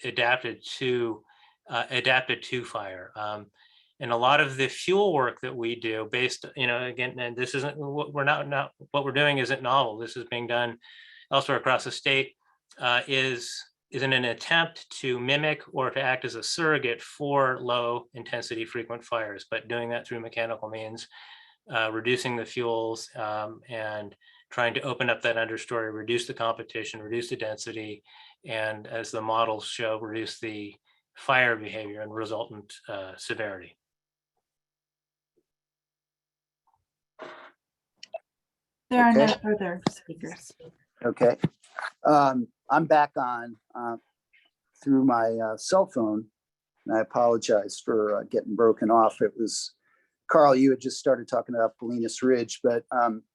adapted to fire. And a lot of the fuel work that we do based, again, and this isn't what what we're doing isn't novel. This is being done elsewhere across the state, is in an attempt to mimic or to act as a surrogate for low intensity frequent fires, but doing that through mechanical means, reducing the fuels, and trying to open up that understory, reduce the competition, reduce the density, and as the models show, reduce the fire behavior and resultant severity. There are no Okay. further speakers. Okay. I'm back on through my cell phone, and I apologize for getting broken off. It was, Carl, you had just started talking about Bolinas Ridge, but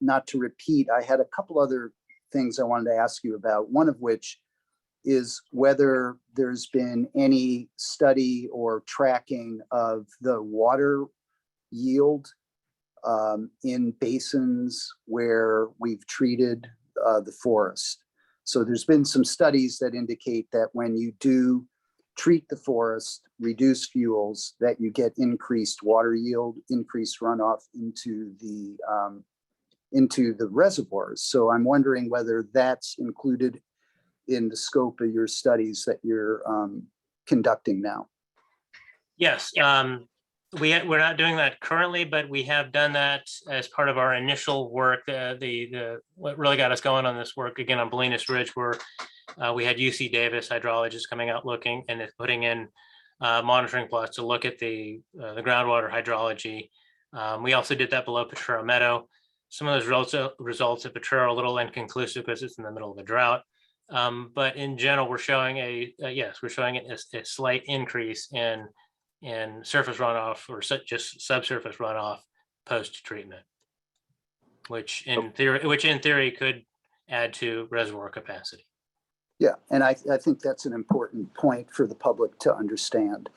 not to repeat, I had a couple other things I wanted to ask you about, one of which is whether there's been any study or tracking of the water yield in basins where we've treated the forest. So there's been some studies that indicate that when you do treat the forest, reduce fuels, that you get increased water yield, increased runoff into the reservoirs. So I'm wondering whether that's included in the scope of your studies that you're conducting now. Yes, we're not doing that currently, but we have done that as part of our initial work. What really got us going on this work again on Bolinas Ridge, where we had UC Davis hydrologists coming out looking and putting in monitoring plots to look at the groundwater hydrology. We also did that below Potrero Meadow. Some of those results at Potrero are a little inconclusive because it's in the middle of a drought. But in general, we're showing a slight increase in surface runoff or just subsurface runoff post-treatment, which in theory could add to reservoir capacity. Yeah, and I think that's an important point for the public to understand.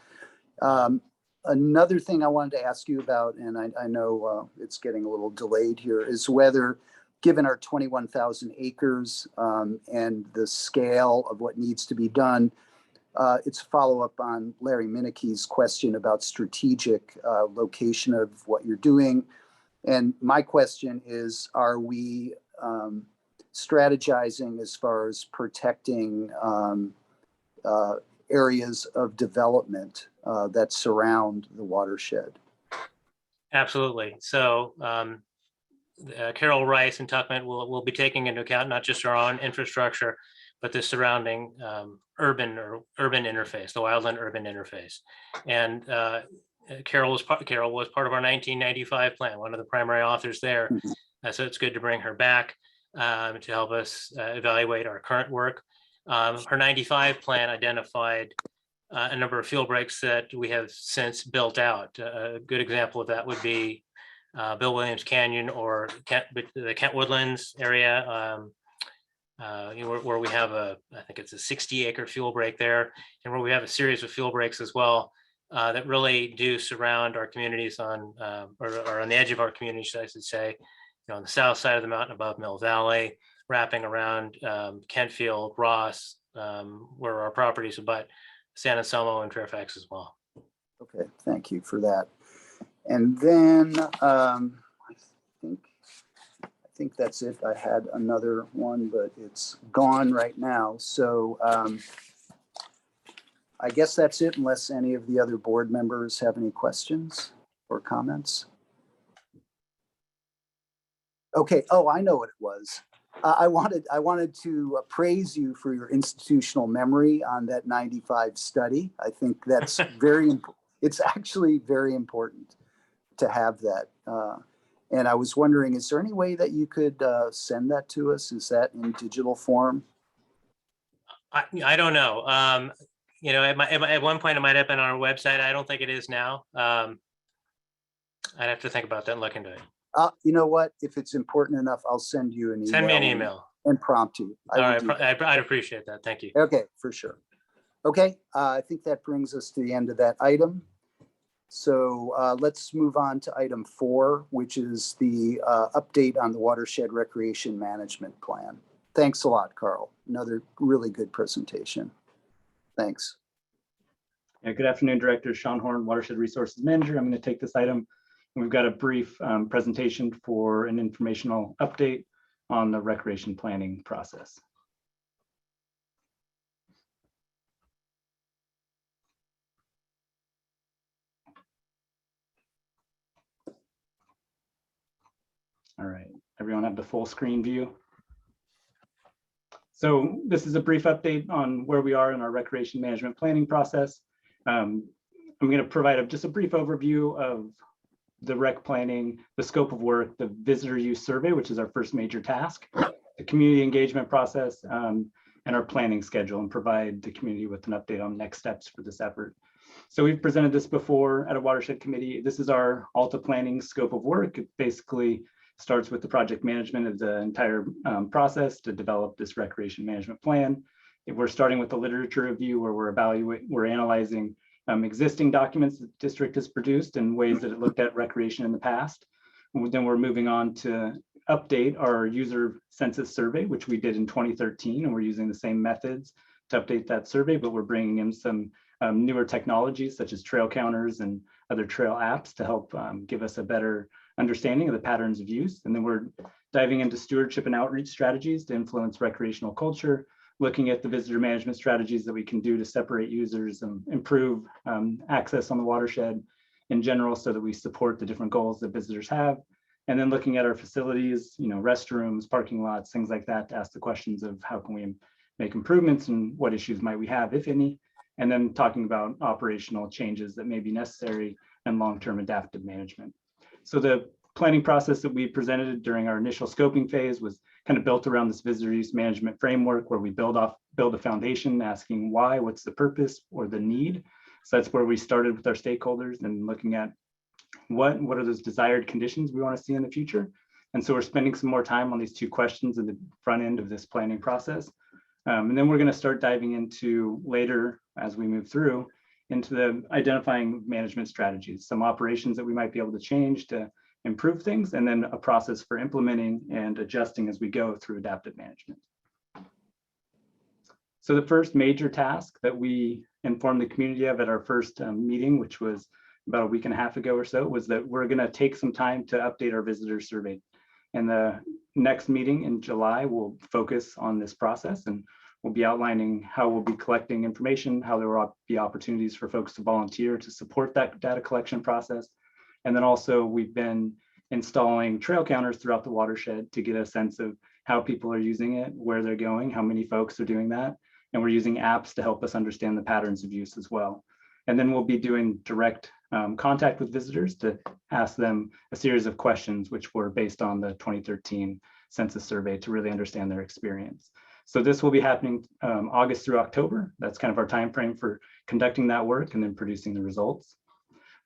Another thing I wanted to ask you about, and I know it's getting a little delayed here, is whether, given our 21,000 acres and the scale of what needs to be done, it's a follow-up on Larry Minnike's question about strategic location of what you're doing. And my question is, are we strategizing as far as protecting areas of development that surround the watershed? Absolutely. So Carol Rice and Tuckman will be taking into account not just our own infrastructure, but the surrounding urban interface, the wildland urban interface. And Carol was part of our 1995 plan, one of the primary authors there. So it's good to bring her back to help us evaluate our current work. Her 95 plan identified a number of field breaks that we have since built out. A good example of that would be Bill Williams Canyon or the Kent Woodlands area, where we have I think it's a 60-acre fuel break there, and where we have a series of fuel breaks as well that really do surround our communities or on the edge of our communities, I should say, on the south side of the mountain above Mill Valley, wrapping around Kentfield, Ross, where our properties abut San Anselmo and Fairfax as well. Okay, thank you for that. And then I think that's it. I had another one, but it's gone right now. So I guess that's it, unless any of the other board members have any questions or comments. Okay. Oh, I know what it was. I wanted to praise you for your institutional memory on that 95 study. I think that's very important. It's actually very important to have that. And I was wondering, is there any way that you could send that to us? Is that in digital form? I don't know. At one point it might have been on our website. I don't think it is now. I'd have to think about that and look into it. You know what? If it's important enough, I'll send you an email. Send me an email. And prompt you. All right, I'd appreciate that. Thank you. Okay, for sure. Okay, I think that brings us to the end of that item. So let's move on to item 4, which is the update on the Watershed Recreation Management Plan. Thanks a lot, Carl. Another really good presentation. Thanks. Yeah, good afternoon, Director Sean Horn, Watershed Resources Manager. I'm going to take this item. We've got a brief presentation for an informational update on the recreation planning process. All right, everyone have the full screen view. So this is a brief update on where we are in our recreation management planning process. I'm going to provide just a brief overview of the rec planning, the scope of work, the visitor use survey, which is our first major task, the community engagement process, and our planning schedule, and provide the community with an update on next steps for this effort. So we've presented this before at a watershed committee. This is our Alta planning scope of work. It basically starts with the project management of the entire process to develop this recreation management plan. We're starting with the literature review where we're analyzing existing documents the district has produced and ways that it looked at recreation in the past. And then we're moving on to update our user census survey, which we did in 2013, and we're using the same methods to update that survey, but we're bringing in some newer technologies such as trail counters and other trail apps to help give us a better understanding of the patterns of use. And then we're diving into stewardship and outreach strategies to influence recreational culture, looking at the visitor management strategies that we can do to separate users and improve access on the watershed in general so that we support the different goals that visitors have. And then looking at our facilities, restrooms, parking lots, things like that, to ask the questions of how can we make improvements and what issues might we have, if any. And then talking about operational changes that may be necessary and long-term adaptive management. So the planning process that we presented during our initial scoping phase was kind of built around this visitor use management framework where we build a foundation asking why, what's the purpose or the need. So that's where we started with our stakeholders and looking at what are those desired conditions we want to see in the future. And so we're spending some more time on these 2 questions in the front end of this planning process. And then we're going to start diving into later as we move through into the identifying management strategies, some operations that we might be able to change to improve things, and then a process for implementing and adjusting as we go through adaptive management. So the first major task that we informed the community of at our first meeting, which was about a week and a half ago or so, was that we're going to take some time to update our visitor survey. And the next meeting in July will focus on this process, and we'll be outlining how we'll be collecting information, how there will be opportunities for folks to volunteer to support that data collection process. And then also we've been installing trail counters throughout the watershed to get a sense of how people are using it, where they're going, how many folks are doing that. And we're using apps to help us understand the patterns of use as well. And then we'll be doing direct contact with visitors to ask them a series of questions, which were based on the 2013 census survey to really understand their experience. So this will be happening August through October. That's kind of our time frame for conducting that work and then producing the results.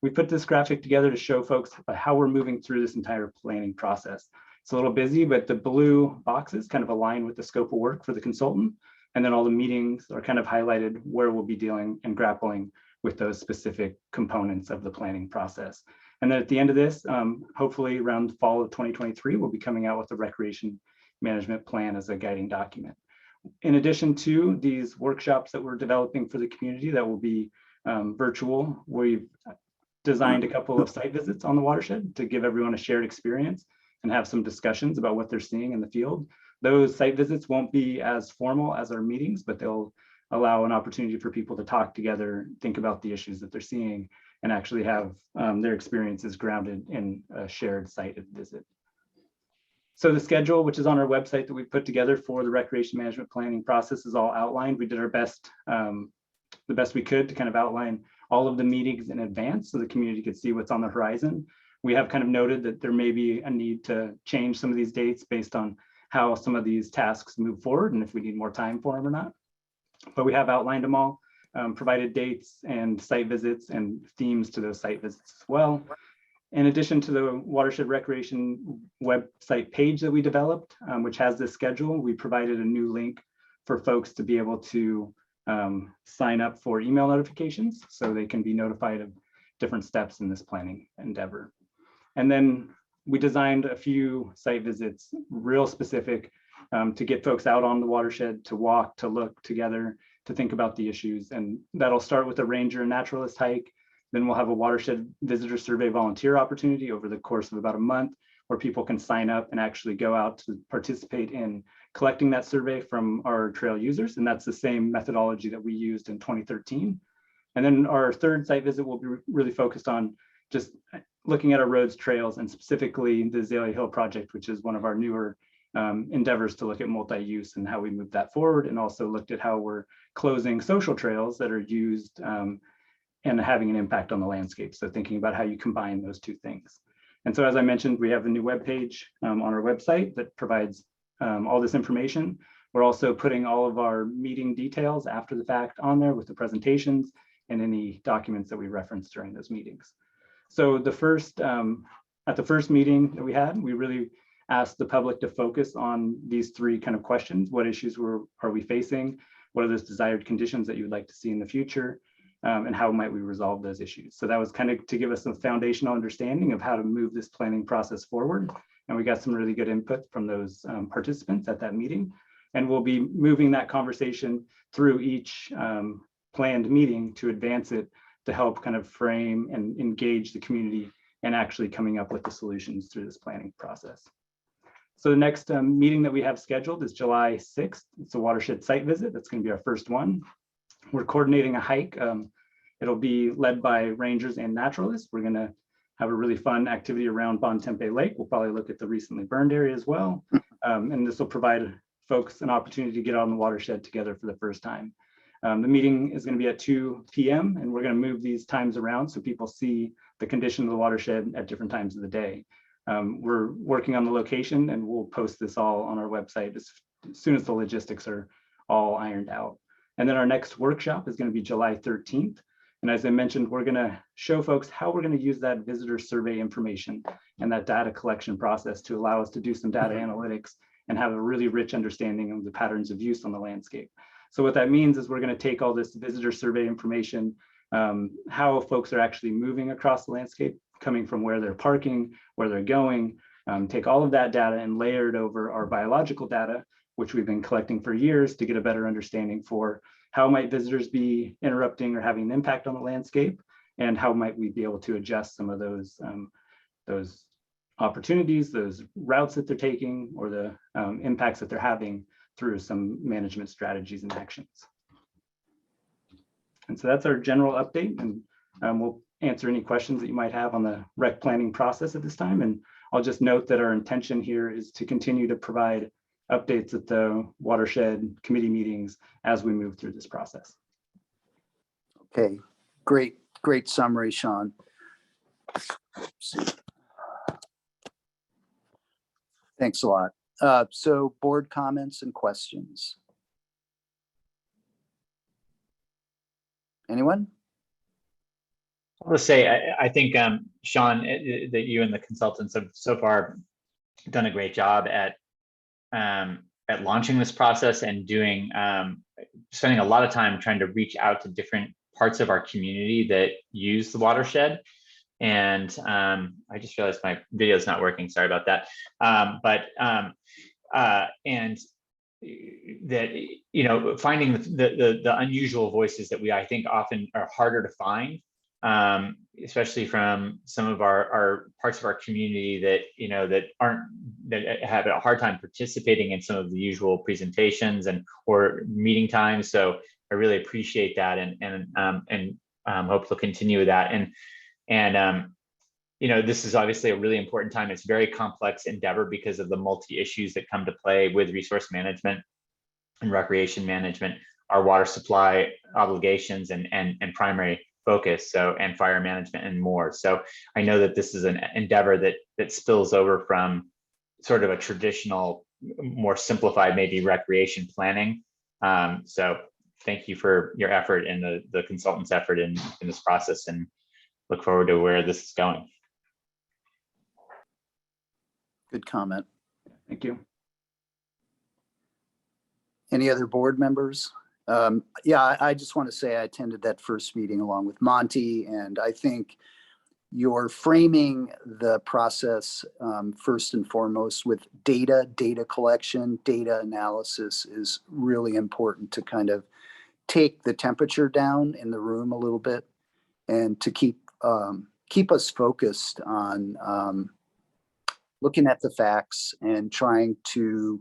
We put this graphic together to show folks how we're moving through this entire planning process. It's a little busy, but the blue boxes kind of align with the scope of work for the consultant. And then all the meetings are kind of highlighted where we'll be dealing and grappling with those specific components of the planning process. And then at the end of this, hopefully around the fall of 2023, we'll be coming out with a recreation management plan as a guiding document. In addition to these workshops that we're developing for the community that will be virtual, we've designed a couple of site visits on the watershed to give everyone a shared experience and have some discussions about what they're seeing in the field. Those site visits won't be as formal as our meetings, but they'll allow an opportunity for people to talk together, think about the issues that they're seeing, and actually have their experiences grounded in a shared site visit. So the schedule, which is on our website that we put together for the recreation management planning process, is all outlined. We did our best, the best we could to kind of outline all of the meetings in advance so the community could see what's on the horizon. We have kind of noted that there may be a need to change some of these dates based on how some of these tasks move forward and if we need more time for them or not. But we have outlined them all, provided dates and site visits and themes to those site visits as well. In addition to the Watershed Recreation website page that we developed, which has this schedule, we provided a new link for folks to be able to sign up for email notifications so they can be notified of different steps in this planning endeavor. And then we designed a few site visits, real specific, to get folks out on the watershed, to walk, to look together, to think about the issues. And that'll start with a ranger and naturalist hike. Then we'll have a watershed visitor survey volunteer opportunity over the course of about a month, where people can sign up and actually go out to participate in collecting that survey from our trail users. And that's the same methodology that we used in 2013. And then our third site visit will be really focused on just looking at our roads, trails, and specifically the Azalea Hill project, which is one of our newer endeavors to look at multi-use and how we move that forward, and also looked at how we're closing social trails that are used and having an impact on the landscape. So thinking about how you combine those two things. And so, as I mentioned, we have a new webpage on our website that provides all this information. We're also putting all of our meeting details after the fact on there with the presentations and any documents that we referenced during those meetings. So at the first meeting that we had, we really asked the public to focus on these three kind of questions. What issues are we facing? What are those desired conditions that you would like to see in the future? And how might we resolve those issues? So that was kind of to give us a foundational understanding of how to move this planning process forward. And we got some really good input from those participants at that meeting. And we'll be moving that conversation through each planned meeting to advance it, to help kind of frame and engage the community and actually coming up with the solutions through this planning process. So the next meeting that we have scheduled is July 6th. It's a watershed site visit. That's going to be our first one. We're coordinating a hike. It'll be led by rangers and naturalists. We're going to have a really fun activity around Bontempe Lake. We'll probably look at the recently burned area as well. And this will provide folks an opportunity to get out on the watershed together for the first time. The meeting is going to be at 2 p.m. and we're going to move these times around so people see the condition of the watershed at different times of the day. We're working on the location and we'll post this all on our website as soon as the logistics are all ironed out. And then our next workshop is going to be July 13th. And as I mentioned, we're going to show folks how we're going to use that visitor survey information and that data collection process to allow us to do some data analytics and have a really rich understanding of the patterns of use on the landscape. So what that means is we're going to take all this visitor survey information, how folks are actually moving across the landscape, coming from where they're parking, where they're going, take all of that data and layer it over our biological data, which we've been collecting for years, to get a better understanding for how might visitors be interrupting or having an impact on the landscape, and how might we be able to adjust some of those opportunities, those routes that they're taking, or the impacts that they're having through some management strategies and actions. And so that's our general update, and we'll answer any questions that you might have on the rec planning process at this time. And I'll just note that our intention here is to continue to provide updates at the watershed committee meetings as we move through this process. Okay, great summary, Sean. Thanks a lot. So board comments and questions. Anyone? I'll just say, I think, Sean, that you and the consultants have so far done a great job at launching this process and doing, spending a lot of time trying to reach out to different parts of our community that use the watershed. And I just realized my video is not working. Sorry about that. And that, you know, finding the unusual voices that I think often are harder to find, especially from some of our parts of our community that, you know, that have a hard time participating in some of the usual presentations or meeting times. So I really appreciate that, and hope to continue with that. And you know, this is obviously a really important time. It's a very complex endeavor because of the multi-issues that come to play with resource management and recreation management, our water supply obligations and primary focus, so, and fire management and more. So I know that this is an endeavor that spills over from sort of a traditional, more simplified, maybe recreation planning. So thank you for your effort and the consultants' effort in this process, and look forward to where this is going. Good comment. Thank you. Any other board members Yeah, I just want to say I attended that first meeting along with Monty, and I think you're framing the process first and foremost with data collection, data analysis is really important to kind of take the temperature down in the room a little bit and to keep us focused on looking at the facts and trying to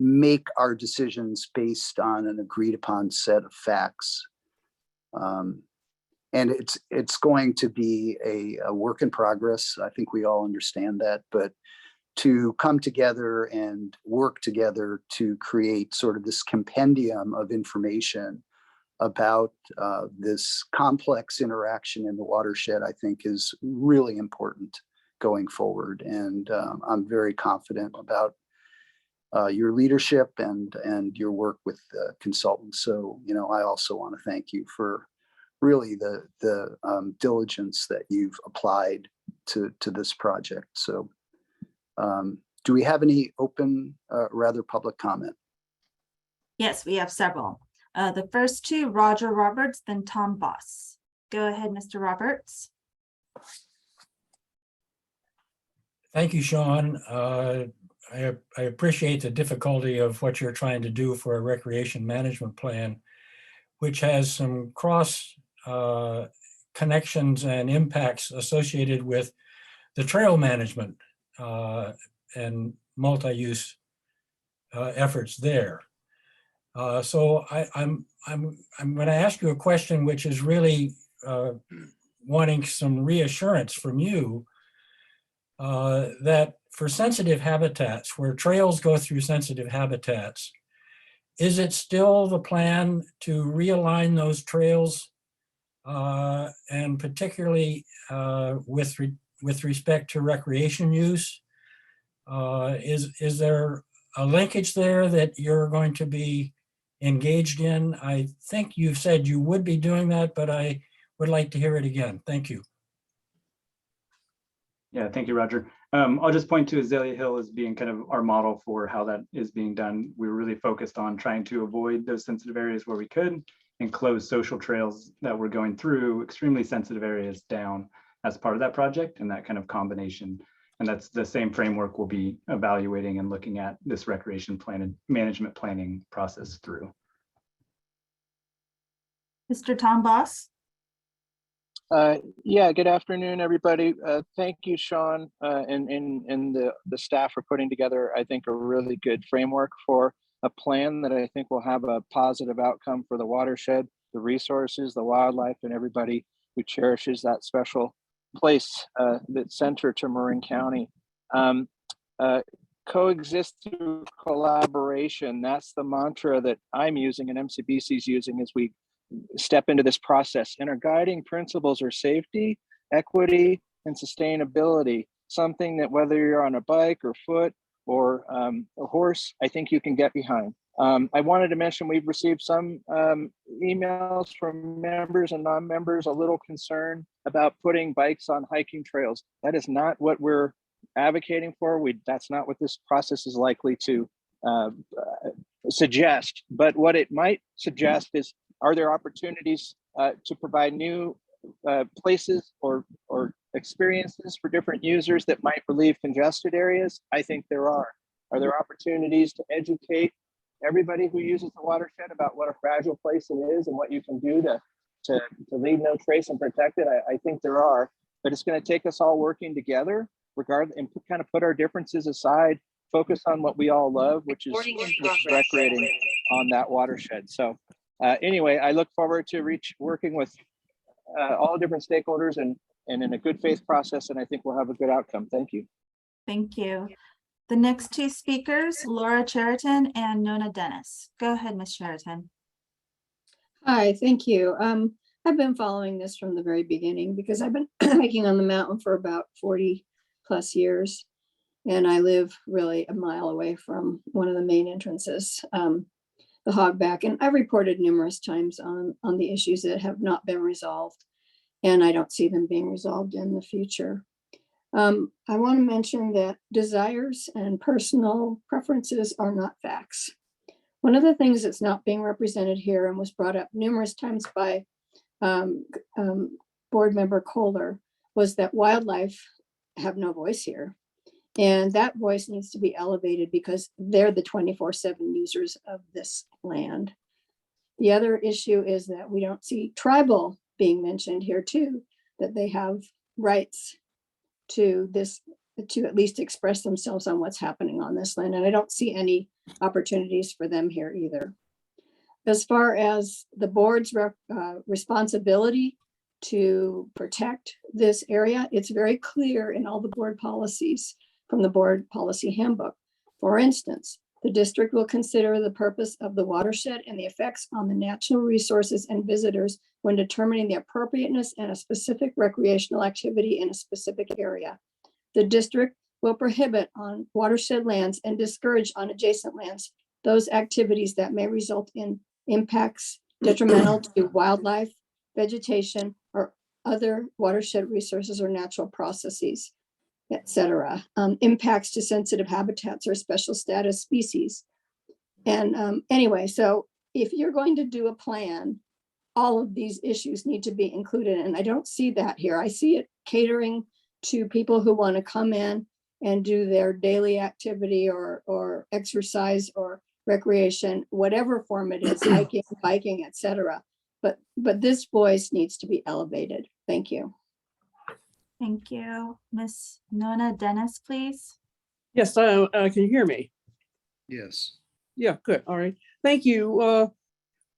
make our decisions based on an agreed upon set of facts. And it's going to be a work in progress. I think we all understand that, but to come together and work together to create sort of this compendium of information about this complex interaction in the watershed, I think is really important going forward. And I'm very confident about your leadership and your work with consultants. So, I also want to thank you for really the diligence that you've applied to this project. So do we have any open, rather public comment? Yes, we have several. The first two, Roger Roberts, then Tom Boss. Go ahead, Mr. Roberts. Thank you, Sean. I appreciate the difficulty of what you're trying to do for a recreation management plan, which has some cross connections and impacts associated with the trail management and multi-use efforts there. So I'm going to ask you a question which is really wanting some reassurance from you that for sensitive habitats, where trails go through sensitive habitats, is it still the plan to realign those trails and particularly with respect to recreation use? Is there a linkage there that you're going to be engaged in? I think you've said you would be doing that, but I would like to hear it again. Thank you. Yeah, thank you, Roger. I'll just point to Azalea Hill as being kind of our model for how that is being done. We were really focused on trying to avoid those sensitive areas where we could and close social trails that were going through extremely sensitive areas down as part of that project and that kind of combination. And that's the same framework we'll be evaluating and looking at this recreation plan and management planning process through. Mr. Tom Boss. Yeah, good afternoon, everybody. Thank you, Sean, and the staff for putting together, I think, a really good framework for a plan that I think will have a positive outcome for the watershed, the resources, the wildlife, and everybody who cherishes that special place that's center to Marin County. Coexist through collaboration. That's the mantra that I'm using and MCBC is using as we step into this process. And our guiding principles are safety, equity, and sustainability. Something that whether you're on a bike or foot or a horse, I think you can get behind. I wanted to mention we've received some emails from members and non-members a little concerned about putting bikes on hiking trails. That is not what we're advocating for. That's not what this process is likely to suggest. But what it might suggest is, are there opportunities to provide new places or experiences for different users that might relieve congested areas? I think there are. Are there opportunities to educate everybody who uses the watershed about what a fragile place it is and what you can do to leave no trace and protect it? I think there are, but it's going to take us all working together and kind of put our differences aside, focus on what we all love, which is recreating on that watershed. So anyway, I look forward to working with all different stakeholders and in a good faith process, and I think we'll have a good outcome. Thank you. Thank you. The next two speakers, Laura Cheriton and Nona Dennis. Go ahead, Ms. Cheriton. Hi, thank you. I've been following this from the very beginning because I've been hiking on the mountain for about 40 plus years. And I live really a mile away from one of the main entrances, the Hogback. And I've reported numerous times on the issues that have not been resolved. And I don't see them being resolved in the future. I want to mention that desires and personal preferences are not facts. One of the things that's not being represented here and was brought up numerous times by board member Kohler was that wildlife have no voice here. And that voice needs to be elevated because they're the 24/7 users of this land. The other issue is that we don't see tribal being mentioned here too, that they have rights to this, to at least express themselves on what's happening on this land. And I don't see any opportunities for them here either. As far as the board's responsibility to protect this area, it's very clear in all the board policies from the board policy handbook. For instance, the district will consider the purpose of the watershed and the effects on the natural resources and visitors when determining the appropriateness and a specific recreational activity in a specific area. The district will prohibit on watershed lands and discourage on adjacent lands those activities that may result in impacts detrimental to wildlife, vegetation, or other watershed resources or natural processes, etc. Impacts to sensitive habitats or special status species. And anyway, so if you're going to do a plan, all of these issues need to be included. And I don't see that here. I see it catering to people who want to come in and do their daily activity or exercise or recreation, whatever form it is, hiking, biking, etc. But this voice needs to be elevated. Thank you. Thank you. Miss Nona Dennis, please. Yes, can you hear me? Yes. Yeah, good. All right. Thank you.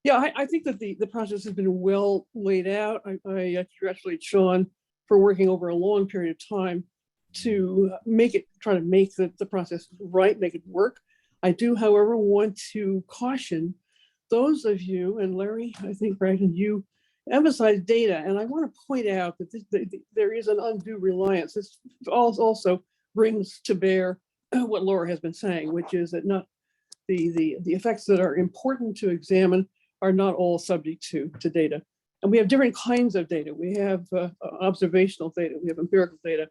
Yeah, I think that the process has been well laid out. I congratulate Sean for working over a long period of time to try to make the process right, make it work. I do, however, want to caution those of you, and Larry, I think, Brandon, you emphasize data, and I want to point out that there is an undue reliance. This also brings to bear what Laura has been saying, which is that not the effects that are important to examine are not all subject to data. And we have different kinds of data. We have observational data, we have empirical data.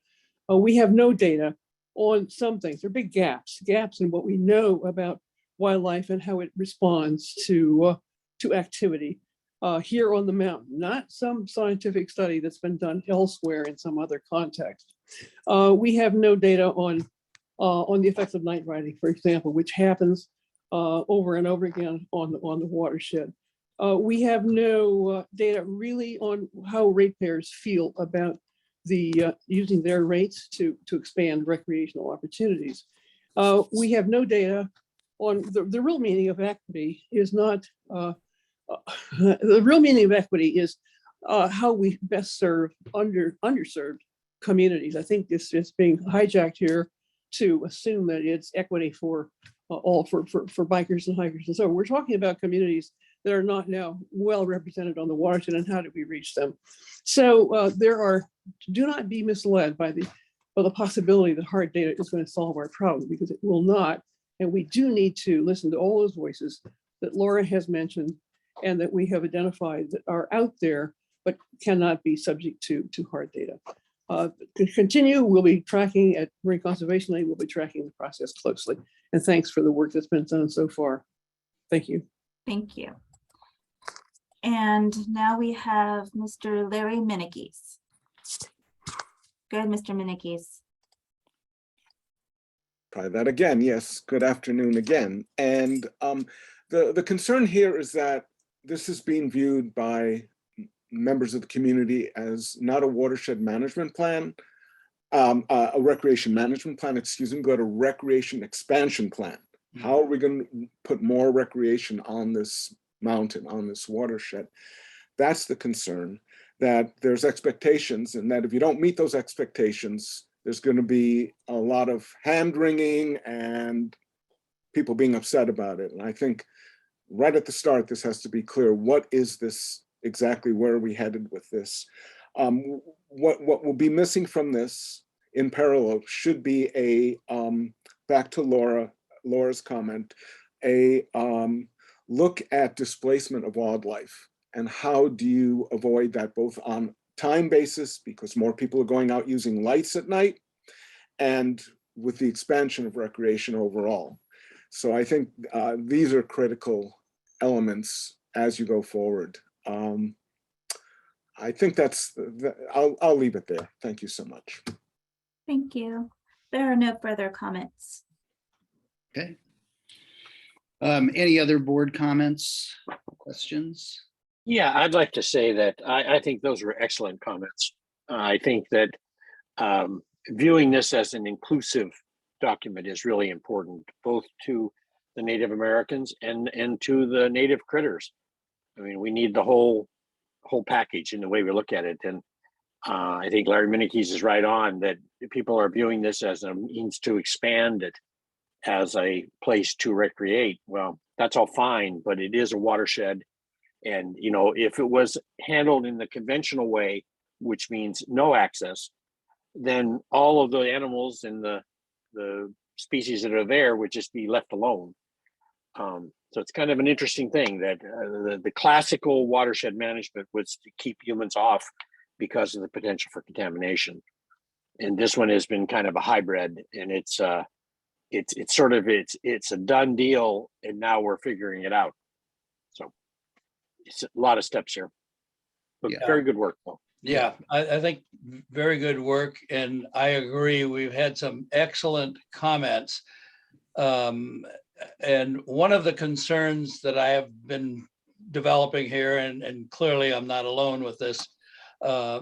We have no data on some things. There are big gaps in what we know about wildlife and how it responds to activity here on the mountain, not some scientific study that's been done elsewhere in some other context. We have no data on the effects of night riding, for example, which happens over and over again on the watershed. We have no data really on how ratepayers feel about using their rates to expand recreational opportunities. We have no data on the real meaning of equity is not, the real meaning of equity is how we best serve underserved communities. I think this is being hijacked here to assume that it's equity for all for bikers and hikers. And so we're talking about communities that are not now well represented on the watershed, and how do we reach them? So do not be misled by the possibility that hard data is going to solve our problem, because it will not. And we do need to listen to all those voices that Laura has mentioned and that we have identified that are out there, but cannot be subject to hard data. To continue, we'll be tracking at Marine Conservation League, we'll be tracking the process closely. And thanks for the work that's been done so far. Thank you. Thank you. And now we have Mr. Larry Minikis. Go ahead, Mr. Minikis. Try that again. Yes, good afternoon again. And the concern here is that this is being viewed by members of the community as not a watershed management plan, a recreation management plan, excuse me, but a recreation expansion plan. How are we going to put more recreation on this mountain, on this watershed? That's the concern, that there's expectations, and that if you don't meet those expectations, there's going to be a lot of hand-wringing and people being upset about it. And I think right at the start, this has to be clear. What is this exactly? Where are we headed with this? What will be missing from this in parallel should be a, back to Laura's comment, a look at displacement of wildlife and how do you avoid that, both on time basis, because more people are going out using lights at night, and with the expansion of recreation overall. So I think these are critical elements as you go forward. I think I'll leave it there. Thank you so much. Thank you. There are no further comments. Okay. Any other board comments, questions? Yeah, I'd like to say that I think those were excellent comments. I think that viewing this as an inclusive document is really important, both to the Native Americans and to the native critters. I mean, we need the whole package in the way we look at it. And I think Larry Minikes is right on that people are viewing this as a means to expand it as a place to recreate. Well, that's all fine, but it is a watershed. And, you know, if it was handled in the conventional way, which means no access, then all of the animals and the species that are there would just be left alone. So it's kind of an interesting thing that the classical watershed management was to keep humans off because of the potential for contamination. And this one has been kind of a hybrid, and it's a done deal, and now we're figuring it out. So it's a lot of steps here, but Yeah. very good work though. Yeah, I think very good work, and I agree. We've had some excellent comments. And one of the concerns that I have been developing here, and clearly I'm not alone with this,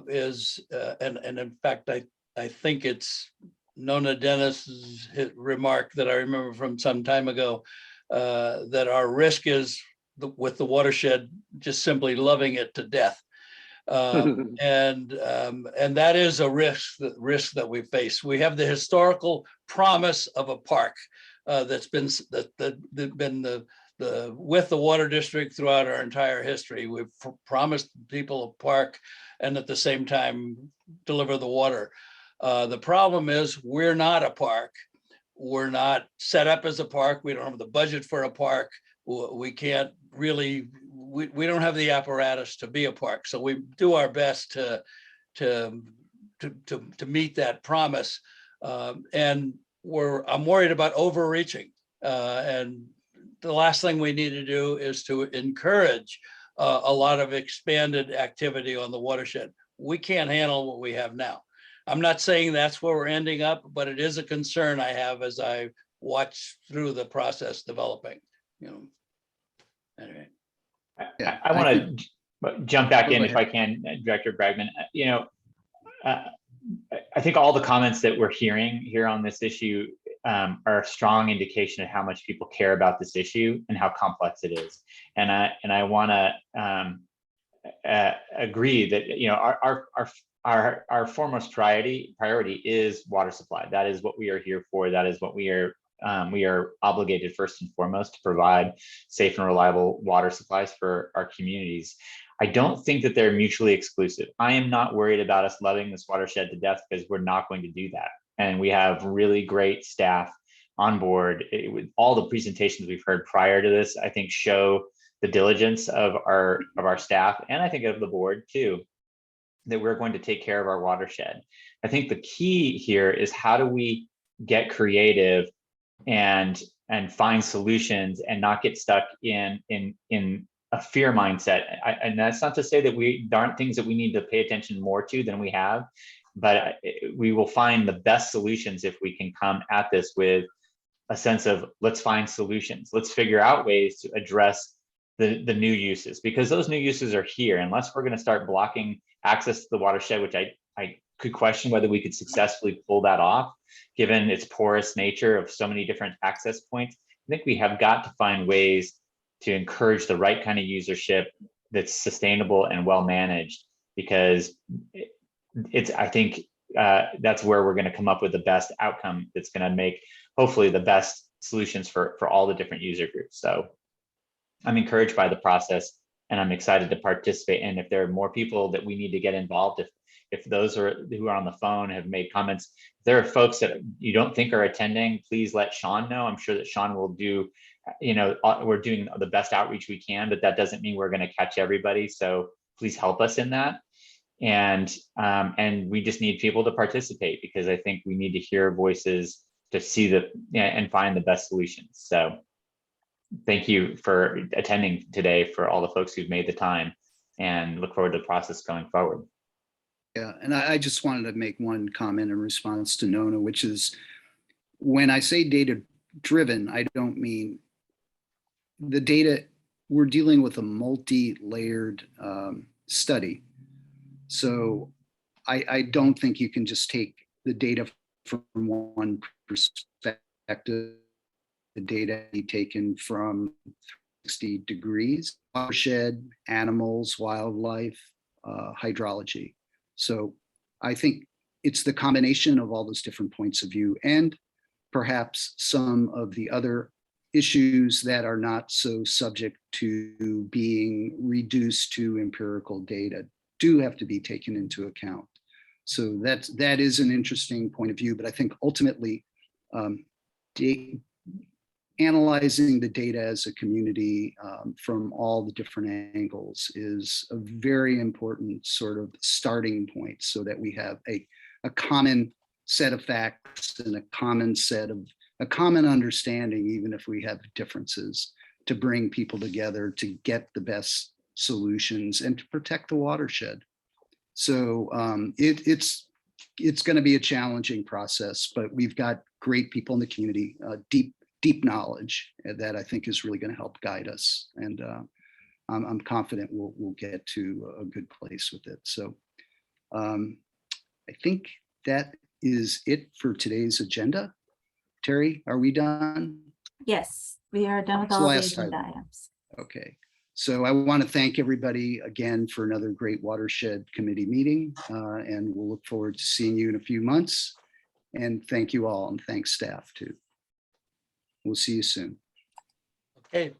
is, and in fact, I think it's Nona Dennis's remark that I remember from some time ago, that our risk is with the watershed just simply loving it to death. And that is a risk that we face. We have the historical promise of a park that's been the with the water district throughout our entire history. We've promised people a park and at the same time deliver the water. The problem is we're not a park. We're not set up as a park. We don't have the budget for a park. We can't really, we don't have the apparatus to be a park. So we do our best to meet that promise. And I'm worried about overreaching. And the last thing we need to do is to encourage a lot of expanded activity on the watershed. We can't handle what we have now. I'm not saying that's where we're ending up, but it is a concern I have as I watch through the process developing, you know. Anyway. I want to jump back in if I can, Director Bragman. You know, I think all the comments that we're hearing here on this issue are a strong indication of how much people care about this issue and how complex it is. And I want to agree that, you know, our foremost priority is water supply. That is what we are here for. That is what we are obligated first and foremost to provide safe and reliable water supplies for our communities. I don't think that they're mutually exclusive. I am not worried about us loving this watershed to death because we're not going to do that. And we have really great staff on board. With all the presentations we've heard prior to this, I think show the diligence of our staff, and I think of the board too, that we're going to take care of our watershed. I think the key here is how do we get creative and find solutions and not get stuck in a fear mindset. And that's not to say that there aren't things that we need to pay attention more to than we have, but we will find the best solutions if we can come at this with a sense of let's find solutions. Let's figure out ways to address the new uses, because those new uses are here. Unless we're going to start blocking access to the watershed, which I could question whether we could successfully pull that off, given its porous nature of so many different access points. I think we have got to find ways to encourage the right kind of usership that's sustainable and well managed, because I think that's where we're going to come up with the best outcome that's going to make hopefully the best solutions for all the different user groups. So I'm encouraged by the process and I'm excited to participate. And if there are more people that we need to get involved, if those who are on the phone have made comments, if there are folks that you don't think are attending, please let Sean know. I'm sure that Sean will do, you know, we're doing the best outreach we can, but that doesn't mean we're going to catch everybody. So please help us in that. And we just need people to participate, because I think we need to hear voices see and find the best solutions. So thank you for attending today, for all the folks who've made the time, and look forward to the process going forward. Yeah, and I just wanted to make one comment in response to Nona, which is, when I say data driven, I don't mean the data. We're dealing with a multi-layered study. So I don't think you can just take the data from one perspective, the data be taken from 60 degrees, watershed, animals, wildlife, hydrology. So I think it's the combination of all those different points of view, and perhaps some of the other issues that are not so subject to being reduced to empirical data do have to be taken into account. So that is an interesting point of view, but I think ultimately analyzing the data as a community from all the different angles is a very important sort of starting point, so that we have a common set of facts and a common understanding, even if we have differences, to bring people together to get the best solutions and to protect the watershed. So it's going to be a challenging process, but we've got great people in the community, deep knowledge that I think is really going to help guide us. And I'm confident we'll get to a good place with it. So I think that is it for today's agenda. Terry, are we done? Yes, we are done with It's the all the last agenda item. items. Okay. So I want to thank everybody again for another great Watershed Committee meeting, and we'll look forward to seeing you in a few months. And thank you all, and thanks staff too. We'll see you soon. Okay.